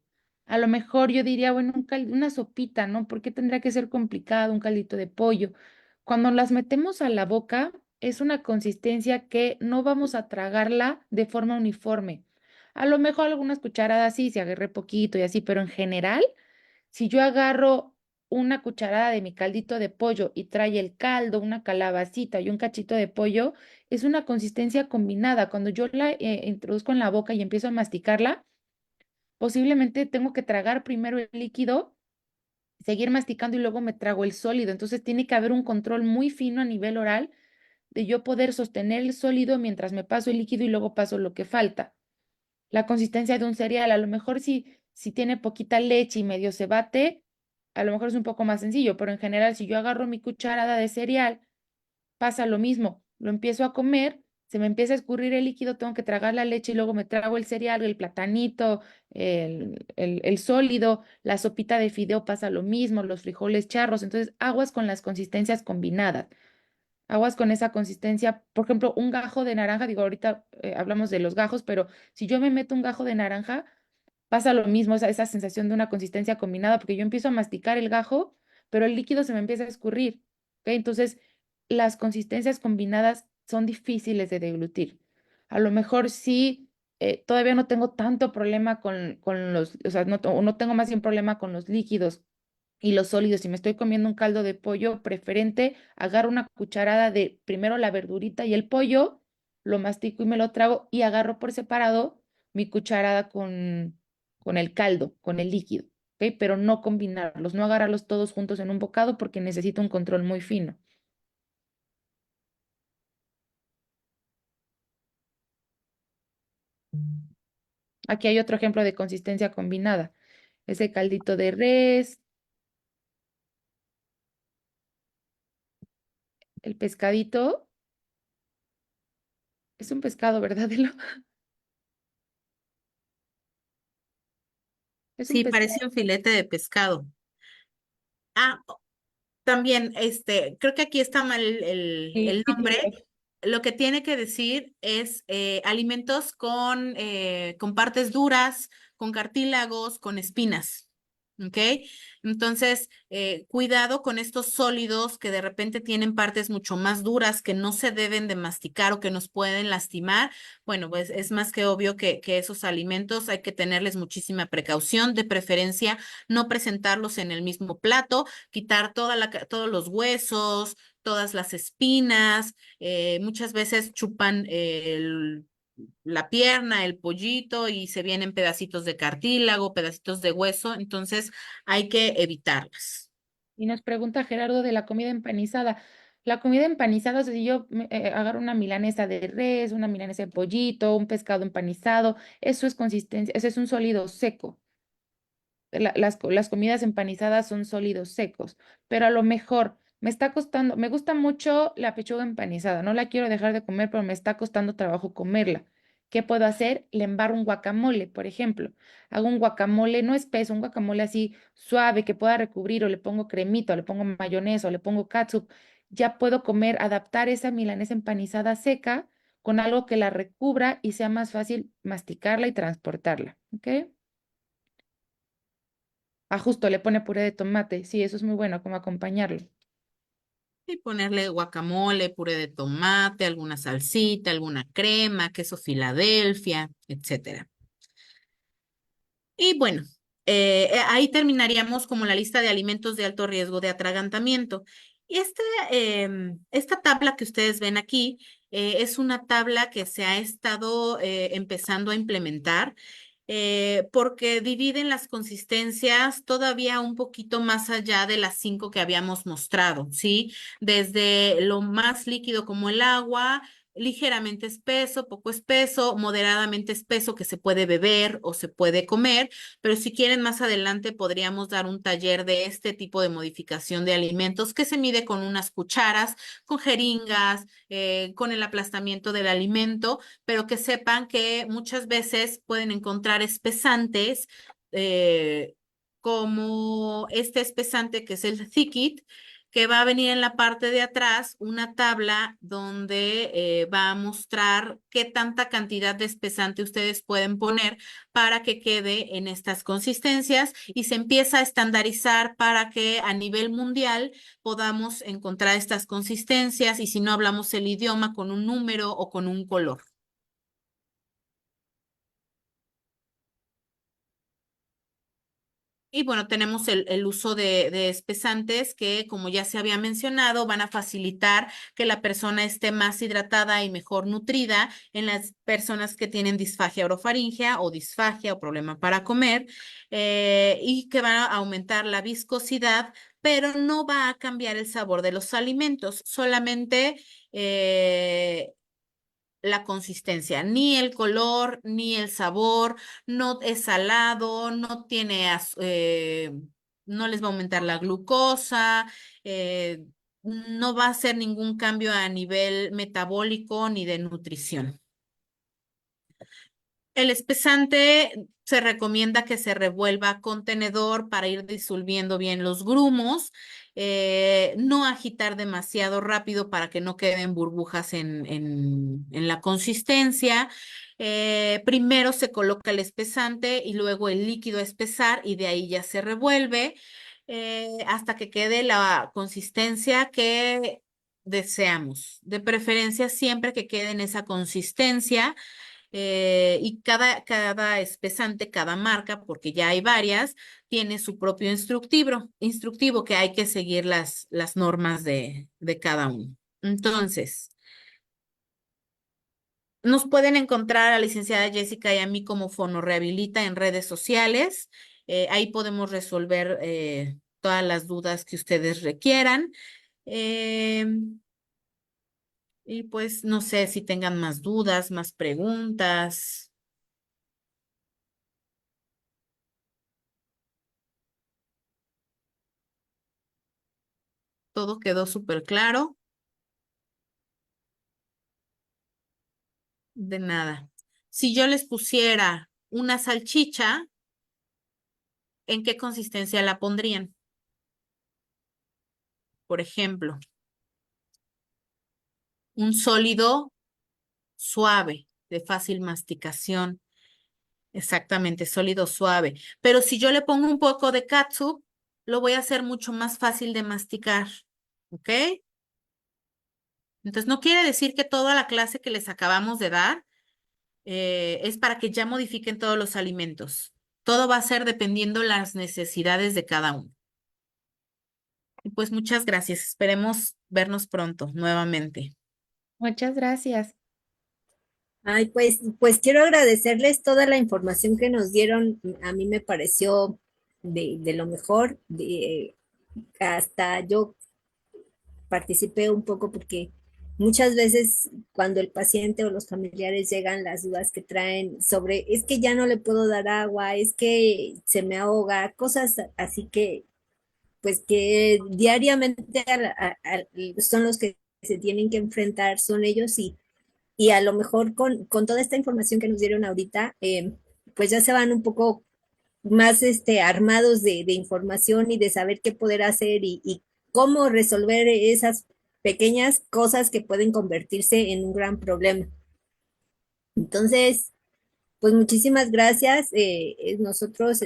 A lo mejor yo diría, bueno, una sopita, ¿no? ¿Por qué tendría que ser complicado un caldito de pollo? Cuando las metemos a la boca, es una consistencia que no vamos a tragarla de forma uniforme. A lo mejor algunas cucharadas sí, se agarre poquito y así, pero en general si yo agarro una cucharada de mi caldito de pollo y trae el caldo, una calabacita y un cachito de pollo, es una consistencia combinada. Cuando yo la introduzco en la boca y empiezo a masticarla, posiblemente tengo que tragar primero el líquido, seguir masticando y luego me trago el sólido. Entonces tiene que haber un control muy fino a nivel oral de yo poder sostener el sólido mientras me paso el líquido y luego paso lo que falta. La consistencia de un cereal, a lo mejor si tiene poquita leche y medio se bate, a lo mejor es un poco más sencillo, pero en general si yo agarro mi cucharada de cereal, pasa lo mismo. lo empiezo a comer, se me empieza a escurrir el líquido, tengo que tragar la leche y luego me trago el cereal, el platanito, el sólido, la sopita de fideo pasa lo mismo, los frijoles charros, entonces aguas con las consistencias combinadas. Aguas con esa consistencia, por ejemplo, un gajo de naranja, digo, ahorita hablamos de los gajos, pero si yo me meto un gajo de naranja, pasa lo mismo, esa sensación de una consistencia combinada, porque yo empiezo a masticar el gajo, pero el líquido se me empieza a escurrir. ¿Ok? Entonces, las consistencias combinadas son difíciles de deglutir. A lo mejor sí, todavía no tengo tanto problema con los, o sea, no tengo más bien problema con los líquidos y los sólidos. Si me estoy comiendo un caldo de pollo, preferente, agarro una cucharada de primero la verdurita y el pollo, lo mastico y me lo trago y agarro por separado mi cucharada con el caldo, con el líquido, ¿ok? Pero no combinarlos, no agarrarlos todos juntos en un bocado porque necesito un control muy fino. Aquí hay otro ejemplo de consistencia combinada. Ese caldito de res, el pescadito, es un pescado, ¿verdad, Elo? Es un Sí, pescado. parece un filete de pescado. Ah, también, creo que aquí está mal Sí, el nombre. Lo que tiene que decir es alimentos con partes duras, con cartílagos, con espinas. ¿Ok? Entonces, cuidado con estos sólidos que de repente tienen partes mucho más duras que no se deben de masticar o que nos pueden lastimar. Bueno, pues es más que obvio que esos alimentos hay que tenerles muchísima precaución, de preferencia no presentarlos en el mismo plato, quitar todos los huesos, todas las espinas, muchas veces chupan la pierna, el pollito y se vienen pedacitos de cartílago, pedacitos de hueso, entonces hay que evitarlas. Y nos pregunta Gerardo de la comida empanizada. La comida empanizada, o sea, si yo agarro una milanesa de res, una milanesa de pollito, un pescado empanizado, eso es consistencia, ese es un sólido seco. Las comidas empanizadas son sólidos secos, pero a lo mejor me está costando, me gusta mucho la pechuga empanizada, no la quiero dejar de comer, pero me está costando trabajo comerla. ¿Qué puedo hacer? Le embarro un guacamole, por ejemplo. Hago un guacamole no espeso, un guacamole así suave que pueda recubrir, o le pongo cremito, o le pongo mayonesa, o le pongo catsup. Ya puedo comer, adaptar esa milanesa empanizada seca con algo que la recubra y sea más fácil masticarla y transportarla. ¿Ok? Ah, justo, le pone puré de tomate. Sí, eso es muy bueno, como acompañarlo. Y ponerle guacamole, puré de tomate, alguna salsita, alguna crema, queso Filadelfia, etcétera. Y bueno, ahí terminaríamos como la lista de alimentos de alto riesgo de atragantamiento. Y esta tabla que ustedes ven aquí es una tabla que se ha estado empezando a implementar porque dividen las consistencias todavía un poquito más allá de las cinco que habíamos mostrado, ¿sí? Desde lo más líquido como el agua, ligeramente espeso, poco espeso, moderadamente espeso que se puede beber o se puede comer, pero si quieren más adelante podríamos dar un taller de este tipo de modificación de alimentos que se mide con unas cucharas, con jeringas, con el aplastamiento del alimento, pero que sepan que muchas veces pueden encontrar espesantes como este espesante que es el Thickit, que va a venir en la parte de atrás una tabla donde va a mostrar qué tanta cantidad de espesante ustedes pueden poner para que quede en estas consistencias y se empieza a estandarizar para que a nivel mundial podamos encontrar estas consistencias y si no hablamos el idioma con un número o con un color. Y bueno, tenemos el uso de espesantes que, como ya se había mencionado, van a facilitar que la persona esté más hidratada y mejor nutrida en las personas que tienen disfagia orofaringea o disfagia o problema para comer, y que van a aumentar la viscosidad, pero no va a cambiar el sabor de los alimentos, solamente la consistencia, ni el color, ni el sabor, no es salado, no tiene, no les va a aumentar la glucosa, no va a ser ningún cambio a nivel metabólico ni de nutrición. El espesante se recomienda que se revuelva con tenedor para ir disolviendo bien los grumos, no agitar demasiado rápido para que no queden burbujas en la consistencia. Primero se coloca el espesante y luego el líquido a espesar y de ahí ya se revuelve hasta que quede la consistencia que deseamos. De preferencia siempre que quede en esa consistencia y cada espesante, cada marca, porque ya hay varias, tiene su propio instructivo que hay que seguir las normas de cada uno. Entonces, nos pueden encontrar a la licenciada Jessica y a mí como Fonorehabilita en redes sociales. Ahí podemos resolver todas las dudas que ustedes requieran. Y pues no sé si tengan más dudas, más preguntas. Todo quedó súper claro. De nada. Si yo les pusiera una salchicha, ¿en qué consistencia la pondrían? Por ejemplo, un sólido suave, de fácil masticación. Exactamente, sólido suave. Pero si yo le pongo un poco de catsup, lo voy a hacer mucho más fácil de masticar. ¿Ok? Entonces, no quiere decir que toda la clase que les acabamos de dar es para que ya modifiquen todos los alimentos. Todo va a ser dependiendo las necesidades de cada uno. Y pues muchas gracias. Esperemos vernos pronto nuevamente. Muchas gracias. Ay, pues quiero agradecerles toda la información que nos dieron. A mí me pareció de lo mejor. Hasta yo participé un poco porque muchas veces cuando el paciente o los familiares llegan, las dudas que traen sobre, es que ya no le puedo dar agua, es que se me ahoga, cosas así que, pues que diariamente son los que se tienen que enfrentar, son ellos y a lo mejor con toda esta información que nos dieron ahorita, pues ya se van un poco más armados de información y de saber qué poder hacer y cómo resolver esas pequeñas cosas que pueden convertirse en un gran problema. Entonces, pues muchísimas gracias. Nosotros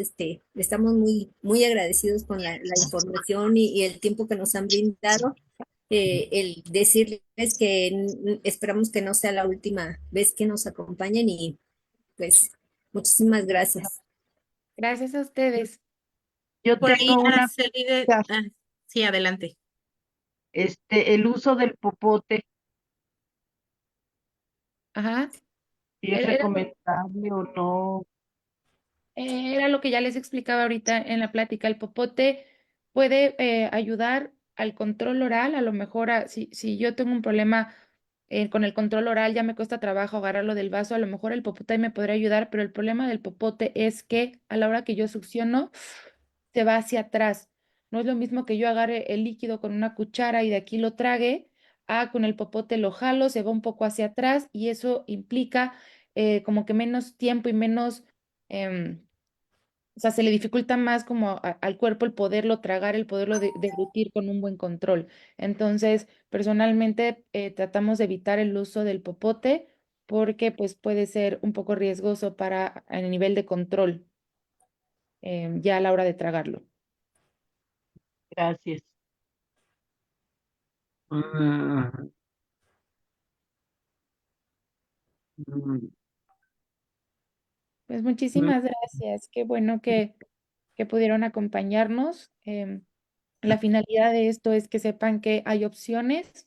estamos muy agradecidos con la información y el tiempo que nos han brindado. El decirles que esperamos que no sea la última vez que nos acompañen y pues muchísimas gracias. Gracias a ustedes. Yo Por ahí, tengo una Araceli pregunta. sí, adelante. El uso del popote, Ajá. si es Era, recomendable o no. era lo que ya les explicaba ahorita en la plática. El popote puede ayudar al control oral. A lo mejor si yo tengo un problema con el control oral, ya me cuesta trabajo agarrarlo del vaso, a lo mejor el popote ahí me podría ayudar, pero el problema del popote es que a la hora que yo succiono, se va hacia atrás. No es lo mismo que yo agarre el líquido con una cuchara y de aquí lo trague, con el popote lo jalo, se va un poco hacia atrás y eso implica como que menos tiempo y menos, em, o sea, se le dificulta más como al cuerpo el poderlo tragar, el poderlo deglutir con un buen control. Entonces, personalmente tratamos de evitar el uso del popote porque pues puede ser un poco riesgoso para el nivel de control ya a la hora de tragarlo. Gracias. Mm, mm, Pues mm. muchísimas gracias. Qué bueno que pudieron acompañarnos. La finalidad de esto es que sepan que hay opciones,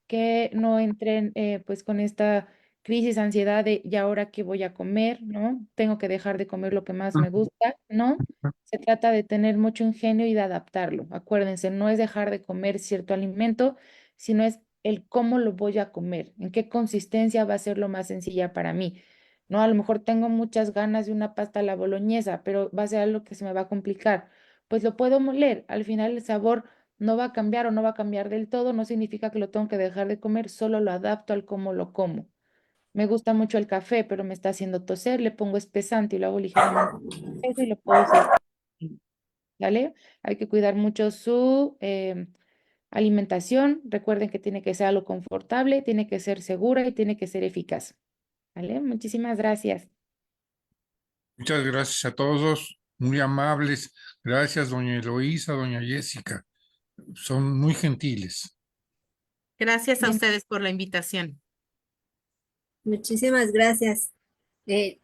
que no entren pues con esta crisis, ansiedad de ¿y ahora qué voy a comer? ¿No? Tengo que dejar de comer lo que más me gusta, ¿no? Se trata de tener mucho ingenio y de adaptarlo. Acuérdense, no es dejar de comer cierto alimento, sino es el cómo lo voy a comer, en qué consistencia va a ser lo más sencilla para mí. ¿No? A lo mejor tengo muchas ganas de una pasta a la boloñesa, pero va a ser algo que se me va a complicar. Pues lo puedo moler. Al final el sabor no va a cambiar o no va a cambiar del todo, no significa que lo tengo que dejar de comer, solo lo adapto al cómo lo como. Me gusta mucho el café, pero me está haciendo toser, le pongo espesante y lo hago ligeramente espeso y lo puedo seguir. ¿Vale? Hay que cuidar mucho su alimentación. Recuerden que tiene que ser algo confortable, tiene que ser segura y tiene que ser eficaz. ¿Vale? Muchísimas gracias. Muchas gracias a todos, muy amables. Gracias, doña Eloísa, doña Jessica. Son muy gentiles. Gracias a Bien. ustedes por la invitación. Muchísimas gracias. Le